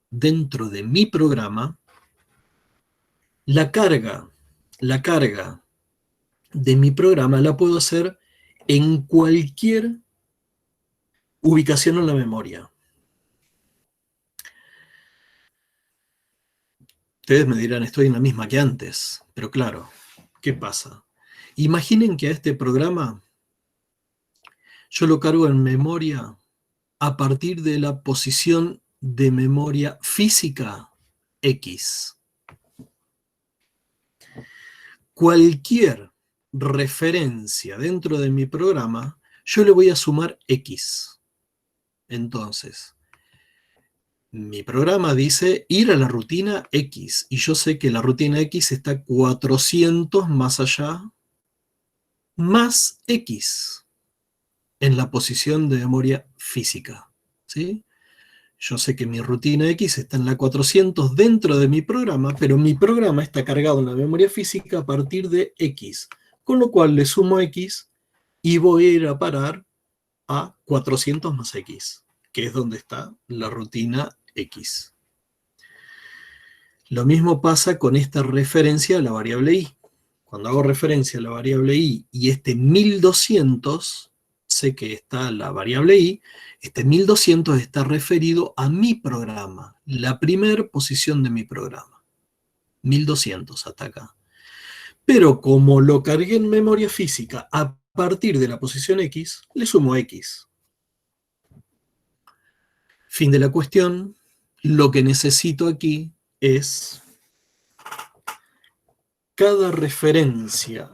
dentro de mi programa, la carga de mi programa la puedo hacer en cualquier ubicación en la memoria. Ustedes me dirán, estoy en la misma que antes, pero claro, ¿qué pasa? Imaginen que a este programa yo lo cargo en memoria a partir de la posición de memoria física X. Cualquier referencia dentro de mi programa, yo le voy a sumar X. Entonces, mi programa dice ir a la rutina X, y yo sé que la rutina X está 400 más allá, más X, en la posición de memoria física. ¿Sí? Yo sé que mi rutina X está en la 400 dentro de mi programa, pero mi programa está cargado en la memoria física a partir de X, con lo cual le sumo X y voy a ir a parar a 400 más X, que es donde está la rutina X. Lo mismo pasa con esta referencia a la variable i. Cuando hago referencia a la variable i y este 1200, sé que está la variable i, este 1200 está referido a mi programa, la primera posición de mi programa. 1200 hasta acá. Pero como lo cargué en memoria física a partir de la posición X, le sumo X. Fin de la cuestión. Lo que necesito aquí es cada referencia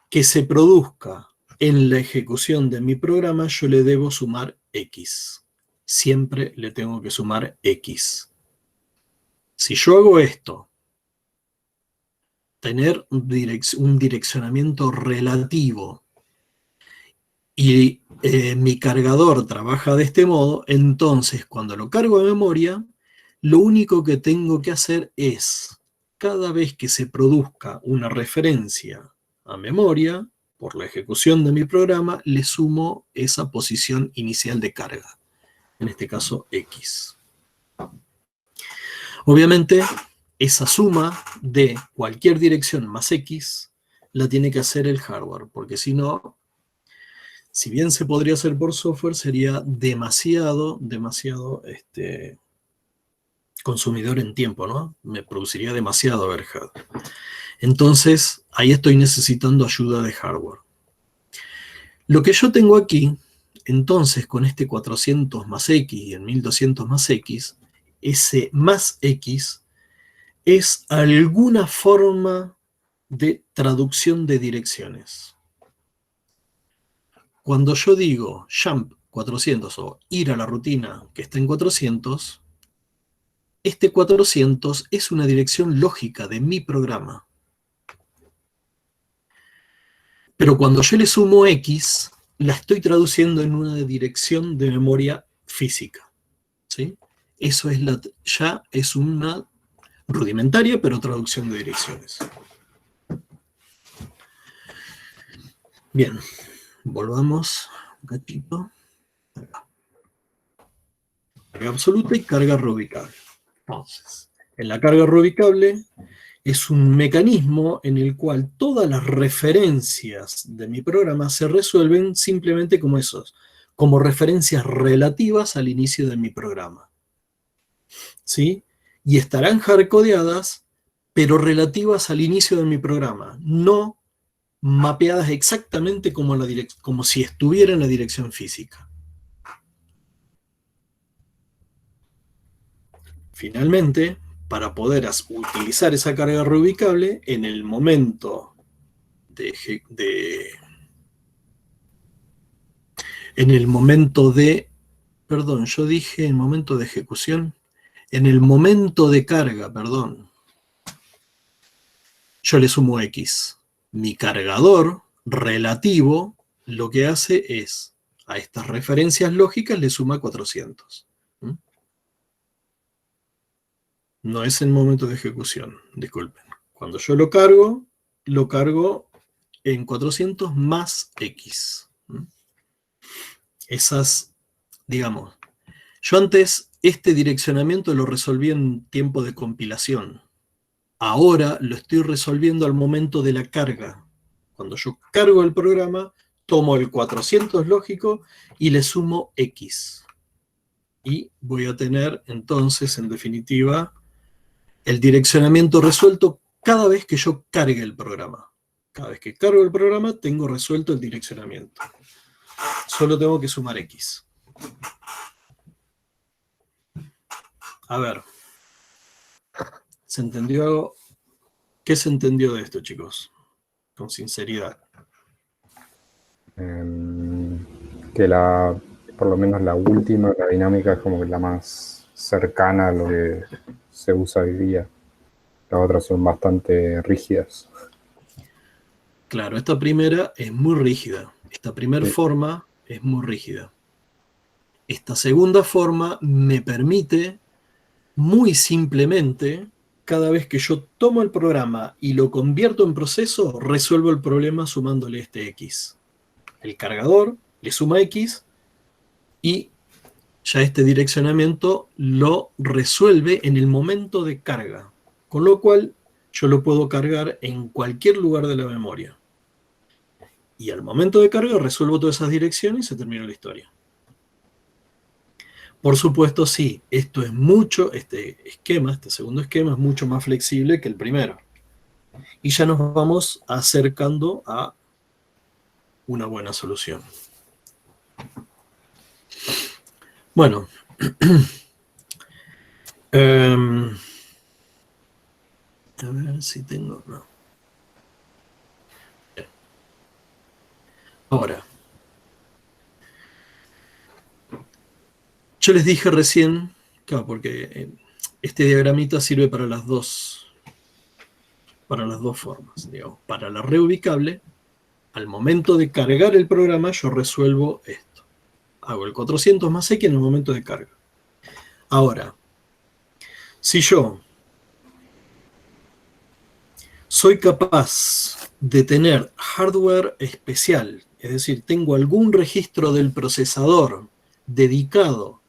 que se produzca en la ejecución de mi programa, yo le debo sumar X. Siempre le tengo que sumar X. Si yo hago esto, tener un direccionamiento relativo y mi cargador trabaja de este modo, entonces cuando lo cargo de memoria, lo único que tengo que hacer es, cada vez que se produzca una referencia a memoria, por la ejecución de mi programa, le sumo esa posición inicial de carga, en este caso X. Obviamente, esa suma de cualquier dirección más X la tiene que hacer el hardware, porque si no, si bien se podría hacer por software, sería demasiado consumidor en tiempo, ¿no? Me produciría demasiado overhead. Entonces, ahí estoy necesitando ayuda de hardware. Lo que yo tengo aquí, entonces, con este 400 más X y el 1200 más X, ese más X es alguna forma de traducción de direcciones. Cuando yo digo jump 400 o ir a la rutina que está en 400, este 400 es una dirección lógica de mi programa. Pero cuando yo le sumo X, la estoy traduciendo en una dirección de memoria física. ¿Sí? Eso es ya es una rudimentaria, pero traducción de direcciones. Bien, volvamos un cachito. Acá. Carga absoluta y carga reubicable. Entonces, en la carga reubicable es un mecanismo en el cual todas las referencias de mi programa se resuelven simplemente como esos, como referencias relativas al inicio de mi programa. ¿Sí? Y estarán hardcodeadas, pero relativas al inicio de mi programa, no mapeadas exactamente como si estuviera en la dirección física. Finalmente, para poder utilizar esa carga reubicable, en el momento perdón, yo dije en momento de ejecución, en el momento de carga, perdón, yo le sumo X. Mi cargador relativo lo que hace es, a estas referencias lógicas le suma 400. No es en momento de ejecución, disculpen. Cuando yo lo cargo en 400 más X. Esas, digamos, yo antes este direccionamiento lo resolví en tiempo de compilación. Ahora lo estoy resolviendo al momento de la carga. Cuando yo cargo el programa, tomo el 400 lógico y le sumo X. Y voy a tener entonces, en definitiva, el direccionamiento resuelto cada vez que yo cargue el programa. Cada vez que cargo el programa, tengo resuelto el direccionamiento. Solo tengo que sumar X. A ver. ¿Se entendió algo? ¿Qué se entendió de esto, chicos? Con sinceridad. Que por lo menos la última, la dinámica es como que la más cercana a lo que se usa hoy día. Las otras son bastante rígidas. Claro, esta primera es muy rígida. Esta primera forma es muy rígida. Esta segunda forma me permite, muy simplemente, cada vez que yo tomo el programa y lo convierto en proceso, resuelvo el problema sumándole este X. El cargador le suma X y ya este direccionamiento lo resuelve en el momento de carga. Con lo cual, yo lo puedo cargar en cualquier lugar de la memoria. Y al momento de carga resuelvo todas esas direcciones y se termina la historia. Por supuesto, sí, este segundo esquema es mucho más flexible que el primero. Y ya nos vamos acercando a una buena solución. Bueno. A ver si tengo... No. Ahora. Yo les dije recién, claro, porque este diagramita sirve para las dos formas, digamos. Para la reubicable, al momento de cargar el programa, yo resuelvo esto. Hago el 400 más X en el momento de carga. Ahora, si yo soy capaz de tener hardware especial, es decir, tengo algún registro del procesador dedicado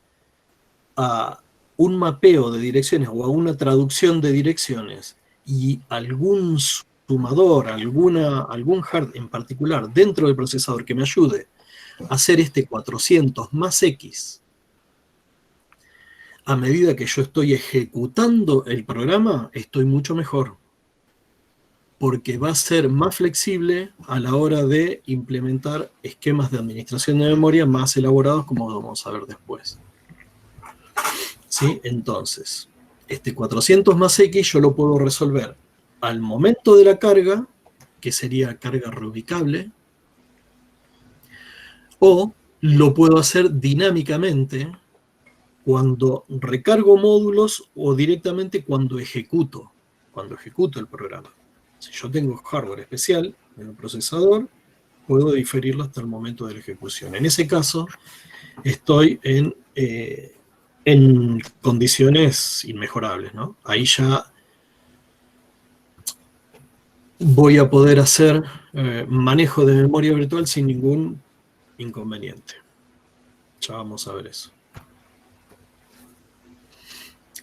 a un mapeo de direcciones o a una traducción de direcciones y algún sumador, algún hard en particular dentro del procesador que me ayude a hacer este 400 más X a medida que yo estoy ejecutando el programa, estoy mucho mejor. Porque va a ser más flexible a la hora de implementar esquemas de administración de memoria más elaborados, como vamos a ver después. ¿Sí? Entonces, este 400 más X yo lo puedo resolver al momento de la carga, que sería carga reubicable, o lo puedo hacer dinámicamente cuando recargo módulos o directamente cuando ejecuto el programa. Si yo tengo hardware especial en el procesador, puedo diferirlo hasta el momento de la ejecución. En ese caso, estoy en condiciones inmejorables, ¿no? Ahí ya voy a poder hacer manejo de memoria virtual sin ningún inconveniente. Ya vamos a ver eso.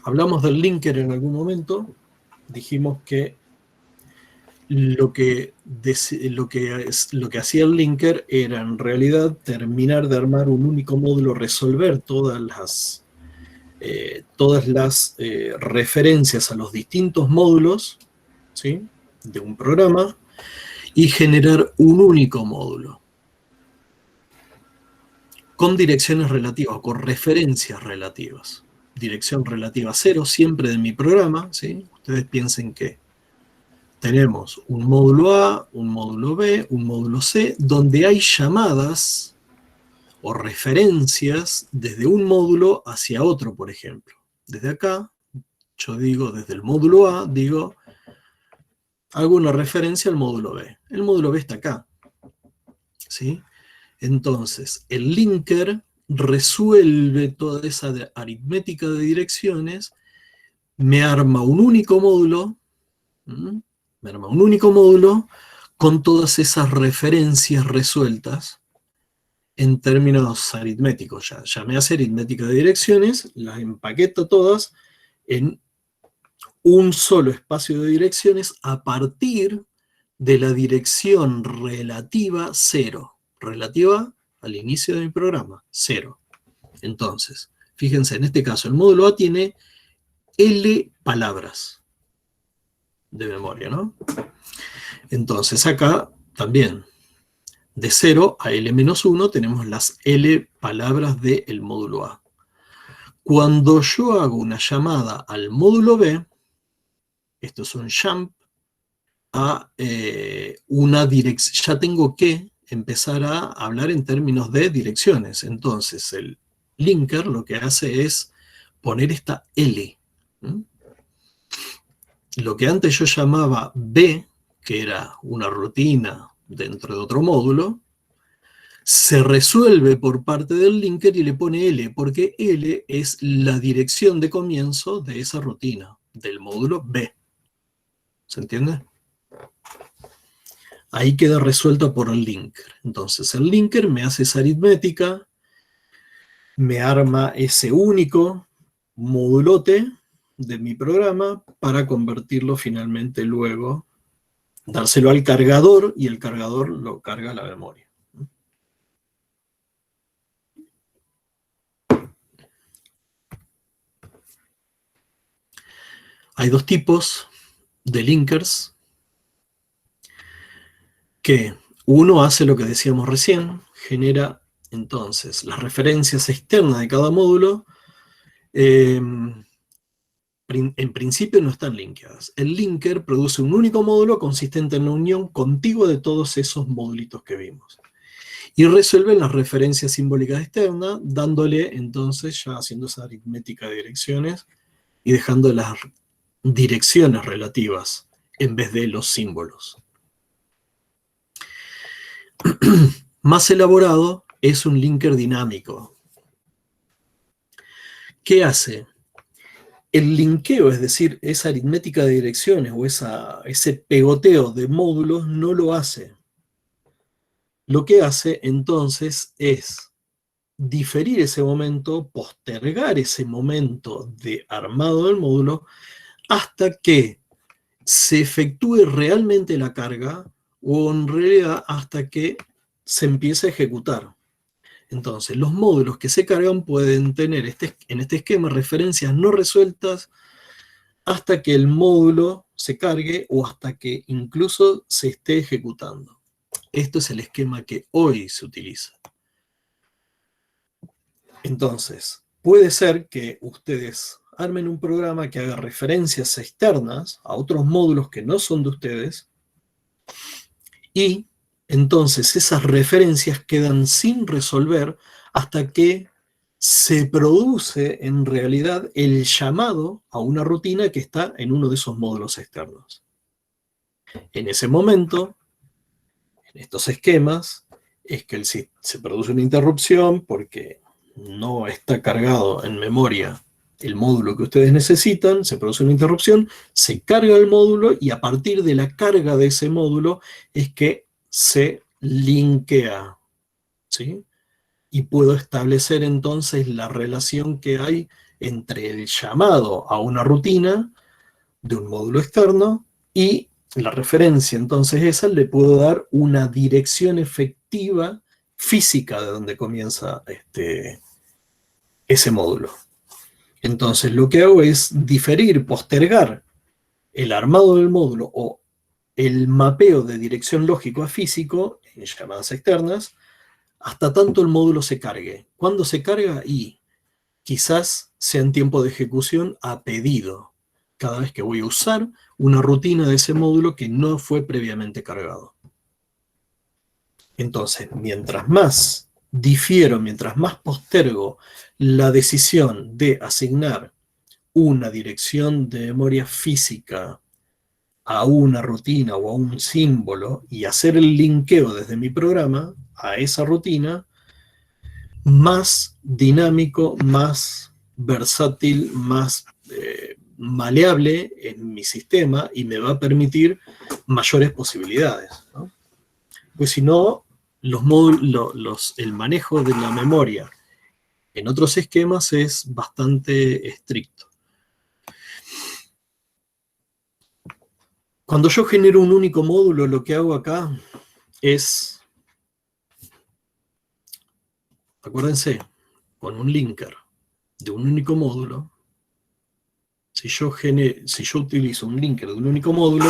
Hablamos del linker en algún momento. Dijimos que lo que hacía el linker era en realidad terminar de armar un único módulo, resolver todas las referencias a los distintos módulos, ¿sí?, de un programa, y generar un único módulo con direcciones relativas, con referencias relativas. Dirección relativa 0 siempre de mi programa, ¿sí? Ustedes piensen que tenemos un módulo A, un módulo B, un módulo C, donde hay llamadas o referencias desde un módulo hacia otro, por ejemplo. Desde acá, yo digo, desde el módulo A, digo, hago una referencia al módulo B. El módulo B está acá, ¿sí? Entonces, el linker resuelve toda esa aritmética de direcciones, me arma un único módulo, con todas esas referencias resueltas en términos aritméticos. Ya me hace aritmética de direcciones, las empaqueto todas en un solo espacio de direcciones a partir de la dirección relativa 0, relativa al inicio de mi programa, 0. Entonces, fíjense, en este caso el módulo A tiene L palabras de memoria, ¿no? Entonces acá también, de 0 a L-1 tenemos las L palabras del módulo A. Cuando yo hago una llamada al módulo B, esto es un jump a una dirección, ya tengo que empezar a hablar en términos de direcciones. Entonces el linker lo que hace es poner esta L. Lo que antes yo llamaba B, que era una rutina dentro de otro módulo, se resuelve por parte del linker y le pone L, porque L es la dirección de comienzo de esa rutina, del módulo B. ¿Se entiende? Ahí queda resuelto por el linker. Entonces el linker me hace esa aritmética, me arma ese único modulote de mi programa para convertirlo finalmente luego, dárselo al cargador y el cargador lo carga a la memoria. Hay dos tipos de linkers, que uno hace lo que decíamos recién, genera entonces las referencias externas de cada módulo, en principio no están linkeadas. El linker produce un único módulo consistente en la unión contigua de todos esos modulitos que vimos. Y resuelven las referencias simbólicas externas, dándole entonces, ya haciendo esa aritmética de direcciones y dejando las direcciones relativas en vez de los símbolos. Más elaborado es un linker dinámico. ¿Qué hace? El linkeo, es decir, esa aritmética de direcciones o ese pegoteo de módulos, no lo hace. Lo que hace entonces es diferir ese momento, postergar ese momento de armado del módulo hasta que se efectúe realmente la carga, o en realidad hasta que se empiece a ejecutar. Entonces, los módulos que se cargan pueden tener en este esquema referencias no resueltas hasta que el módulo se cargue o hasta que incluso se esté ejecutando. Esto es el esquema que hoy se utiliza. Entonces, puede ser que ustedes armen un programa que haga referencias externas a otros módulos que no son de ustedes, y entonces esas referencias quedan sin resolver hasta que se produce en realidad el llamado a una rutina que está en uno de esos módulos externos. En ese momento, en estos esquemas, es que se produce una interrupción porque no está cargado en memoria el módulo que ustedes necesitan, se produce una interrupción, se carga el módulo y a partir de la carga de ese módulo es que se linkea, ¿sí? Y puedo establecer entonces la relación que hay entre el llamado a una rutina de un módulo externo y la referencia. Entonces esa le puedo dar una dirección efectiva física de donde comienza ese módulo. Entonces lo que hago es diferir, postergar el armado del módulo o el mapeo de dirección lógico a físico en llamadas externas hasta tanto el módulo se cargue. ¿Cuándo se carga? Y quizás sea en tiempo de ejecución a pedido, cada vez que voy a usar una rutina de ese módulo que no fue previamente cargado. Entonces, mientras más difiero, mientras más postergo la decisión de asignar una dirección de memoria física a una rutina o a un símbolo y hacer el linkeo desde mi programa a esa rutina, más dinámico, más versátil, más maleable en mi sistema y me va a permitir mayores posibilidades, ¿no? Pues si no, el manejo de la memoria en otros esquemas es bastante estricto. Cuando yo genero un único módulo, lo que hago acá es, acuérdense, con un linker de un único módulo, si yo utilizo un linker de un único módulo,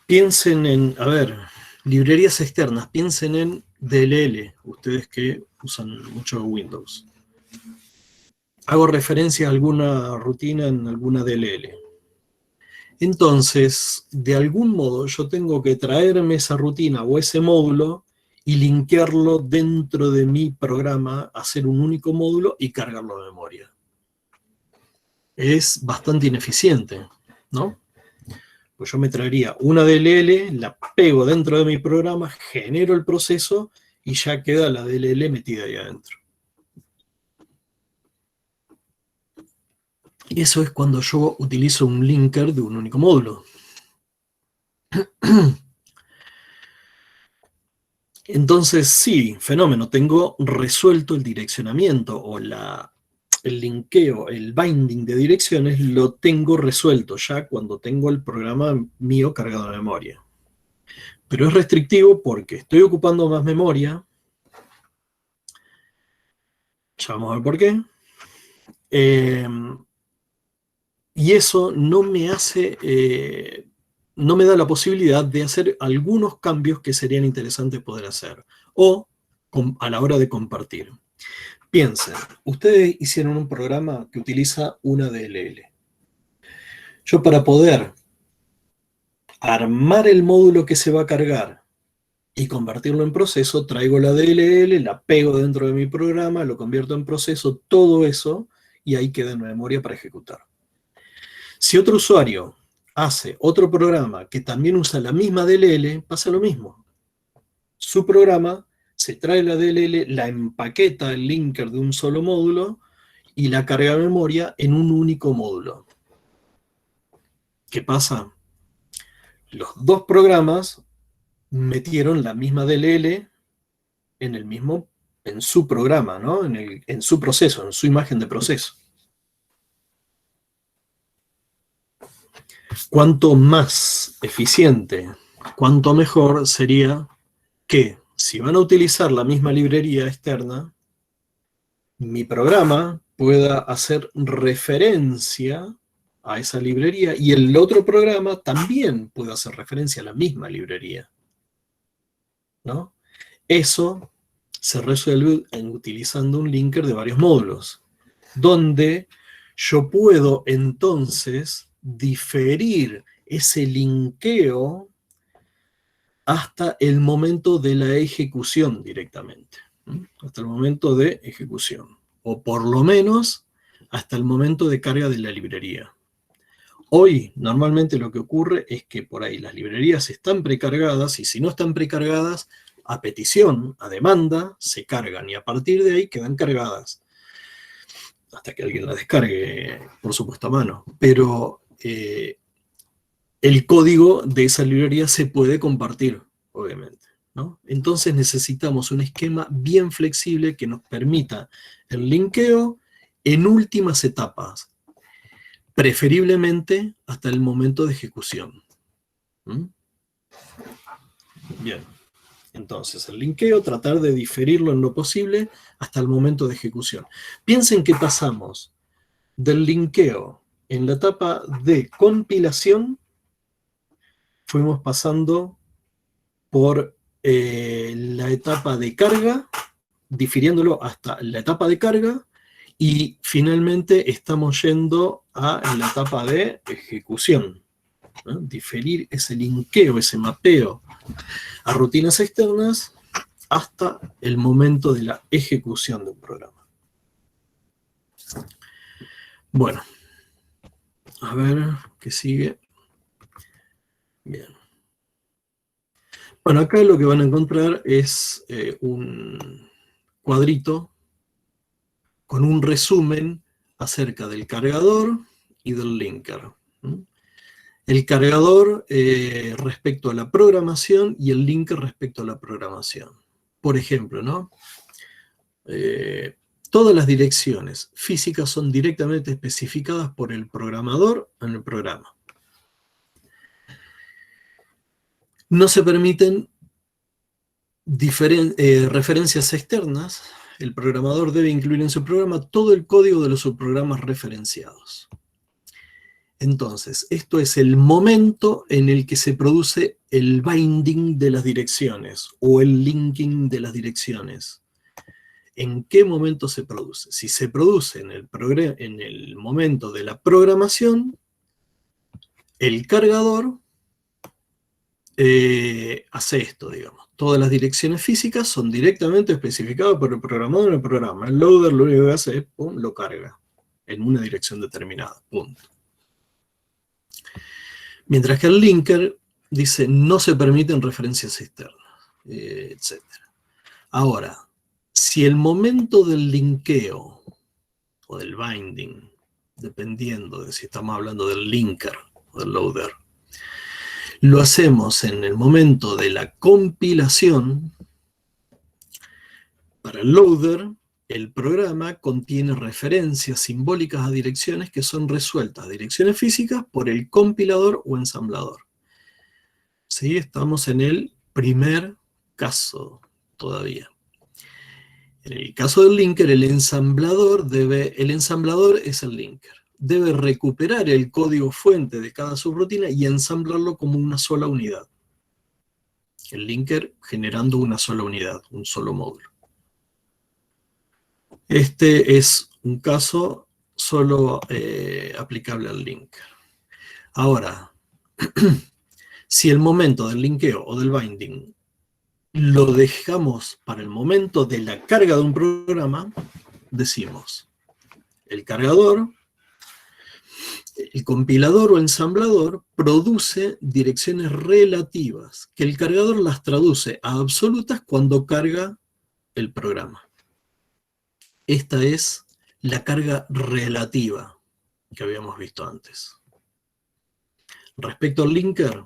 piensen en, a ver, librerías externas, piensen en DLL, ustedes que usan mucho Windows. Hago referencia a alguna rutina en alguna DLL. Entonces, de algún modo, yo tengo que traerme esa rutina o ese módulo y linkearlo dentro de mi programa, hacer un único módulo y cargarlo de memoria. Es bastante ineficiente, ¿no? Pues yo me traería una DLL, la pego dentro de mi programa, genero el proceso y ya queda la DLL metida ahí adentro. Y eso es cuando yo utilizo un linker de un único módulo. Entonces, sí, fenómeno, tengo resuelto el direccionamiento o el linkeo, el binding de direcciones, lo tengo resuelto ya cuando tengo el programa mío cargado de memoria. Pero es restrictivo porque estoy ocupando más memoria. Ya vamos a ver por qué. Y eso no me hace, no me da la posibilidad de hacer algunos cambios que serían interesantes poder hacer, o a la hora de compartir. Piensen, ustedes hicieron un programa que utiliza una DLL. Yo para poder armar el módulo que se va a cargar y convertirlo en proceso, traigo la DLL, la pego dentro de mi programa, lo convierto en proceso, todo eso, y ahí queda en memoria para ejecutar. Si otro usuario hace otro programa que también usa la misma DLL, pasa lo mismo. Su programa se trae la DLL, la empaqueta el linker de un solo módulo y la carga de memoria en un único módulo. ¿Qué pasa? Los dos programas metieron la misma DLL en su programa, ¿no? En su proceso, en su imagen de proceso. Cuanto más eficiente, cuanto mejor sería que si van a utilizar la misma librería externa, mi programa pueda hacer referencia a esa librería y el otro programa también pueda hacer referencia a la misma librería, ¿no? Eso se resuelve utilizando un linker de varios módulos. donde yo puedo entonces diferir ese linkeo hasta el momento de la ejecución directamente, hasta el momento de ejecución, o por lo menos hasta el momento de carga de la librería. Hoy, normalmente lo que ocurre es que por ahí las librerías están precargadas, y si no están precargadas, a petición, a demanda, se cargan, y a partir de ahí quedan cargadas, hasta que alguien la descargue, por supuesto, a mano. Pero el código de esa librería se puede compartir, obviamente, ¿no? Entonces necesitamos un esquema bien flexible que nos permita el linkeo en últimas etapas, preferiblemente hasta el momento de ejecución. Bien, entonces el linkeo, tratar de diferirlo en lo posible hasta el momento de ejecución. Piensen que pasamos del linkeo en la etapa de compilación, fuimos pasando por la etapa de carga, difiriéndolo hasta la etapa de carga, y finalmente estamos yendo a la etapa de ejecución, ¿no? Diferir ese linkeo, ese mapeo a rutinas externas hasta el momento de la ejecución de un programa. Bueno, a ver qué sigue. Bien. Bueno, acá lo que van a encontrar es un cuadrito con un resumen acerca del cargador y del linker. El cargador respecto a la programación y el linker respecto a la programación. Por ejemplo, ¿no? Todas las direcciones físicas son directamente especificadas por el programador en el programa. No se permiten referencias externas. El programador debe incluir en su programa todo el código de los subprogramas referenciados. Entonces, esto es el momento en el que se produce el binding de las direcciones o el linking de las direcciones. ¿En qué momento se produce? Si se produce en el momento de la programación, el cargador hace esto, digamos. Todas las direcciones físicas son directamente especificadas por el programador en el programa. El loader lo único que hace es, pum, lo carga en una dirección determinada, punto. Mientras que el linker dice no se permiten referencias externas, etc. Ahora, si el momento del linkeo o del binding, dependiendo de si estamos hablando del linker o del loader, lo hacemos en el momento de la compilación, para el loader, el programa contiene referencias simbólicas a direcciones que son resueltas, direcciones físicas, por el compilador o ensamblador. ¿Sí? Estamos en el primer caso todavía. En el caso del linker, el ensamblador es el linker. Debe recuperar el código fuente de cada subrutina y ensamblarlo como una sola unidad. El linker generando una sola unidad, un solo módulo. Este es un caso solo aplicable al linker. Ahora, si el momento del linkeo o del binding lo dejamos para el momento de la carga de un programa, decimos, el cargador, el compilador o ensamblador produce direcciones relativas, que el cargador las traduce a absolutas cuando carga el programa. Esta es la carga relativa que habíamos visto antes. Respecto al linker,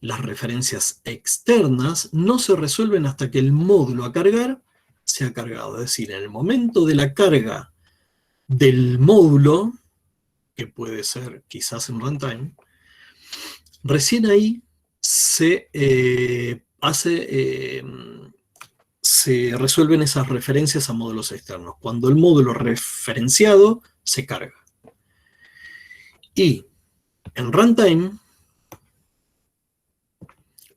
las referencias externas no se resuelven hasta que el módulo a cargar se ha cargado. Es decir, en el momento de la carga del módulo, que puede ser quizás en runtime, recién ahí se resuelven esas referencias a módulos externos, cuando el módulo referenciado se carga. Y en runtime,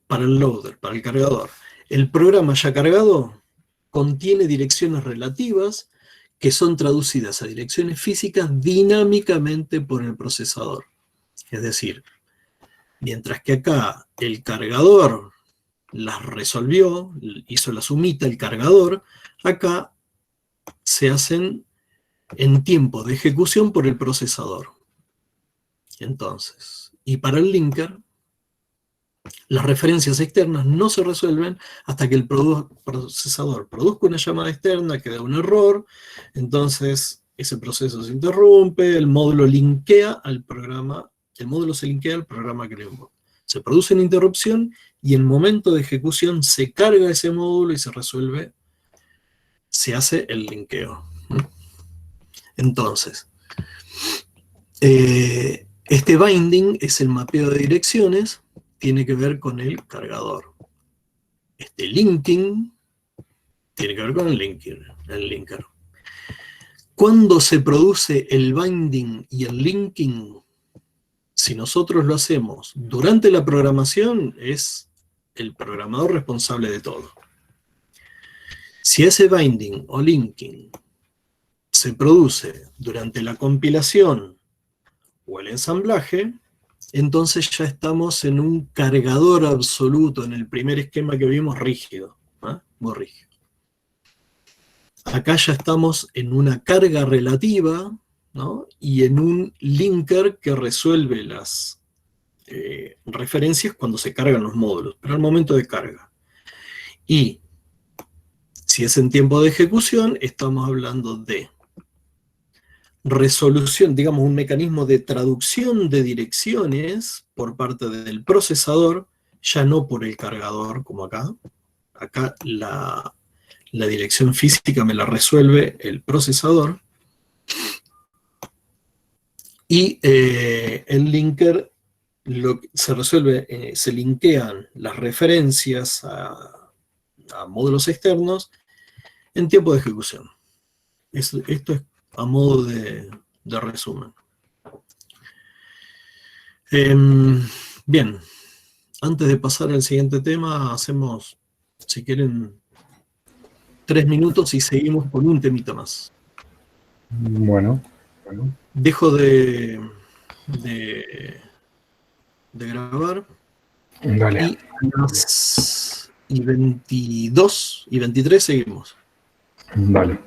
para el loader, para el cargador, el programa ya cargado contiene direcciones relativas que son traducidas a direcciones físicas dinámicamente por el procesador. Es decir, mientras que acá el cargador las resolvió, hizo la sumita el cargador, acá se hacen en tiempo de ejecución por el procesador. Entonces, y para el linker, las referencias externas no se resuelven hasta que el procesador produzca una llamada externa que da un error, entonces ese proceso se interrumpe, el módulo linkea al programa, el módulo se linkea al programa que le invoca. Se produce una interrupción y en momento de ejecución se carga ese módulo y se resuelve, se hace el linkeo. Entonces, este binding es el mapeo de direcciones, tiene que ver con el cargador. Este linking tiene que ver con el linker. Cuando se produce el binding y el linking, si nosotros lo hacemos durante la programación, es el programador responsable de todo. Si ese binding o linking se produce durante la compilación o el ensamblaje, entonces ya estamos en un cargador absoluto, en el primer esquema que vimos rígido, muy rígido. Acá ya estamos en una carga relativa, ¿no? Y en un linker que resuelve las referencias cuando se cargan los módulos, pero al momento de carga. Y si es en tiempo de ejecución, estamos hablando de resolución, digamos, un mecanismo de traducción de direcciones por parte del procesador, ya no por el cargador como acá. Acá la dirección física me la resuelve el procesador. Y el linker se resuelve, se linkean las referencias a módulos externos en tiempo de ejecución. Esto es a modo de resumen. Bien, antes de pasar al siguiente tema, hacemos, si quieren, 3 minutos y seguimos con un temita más. Bueno. Dejo de grabar. Dale. Y 22 y 23 seguimos. Dale.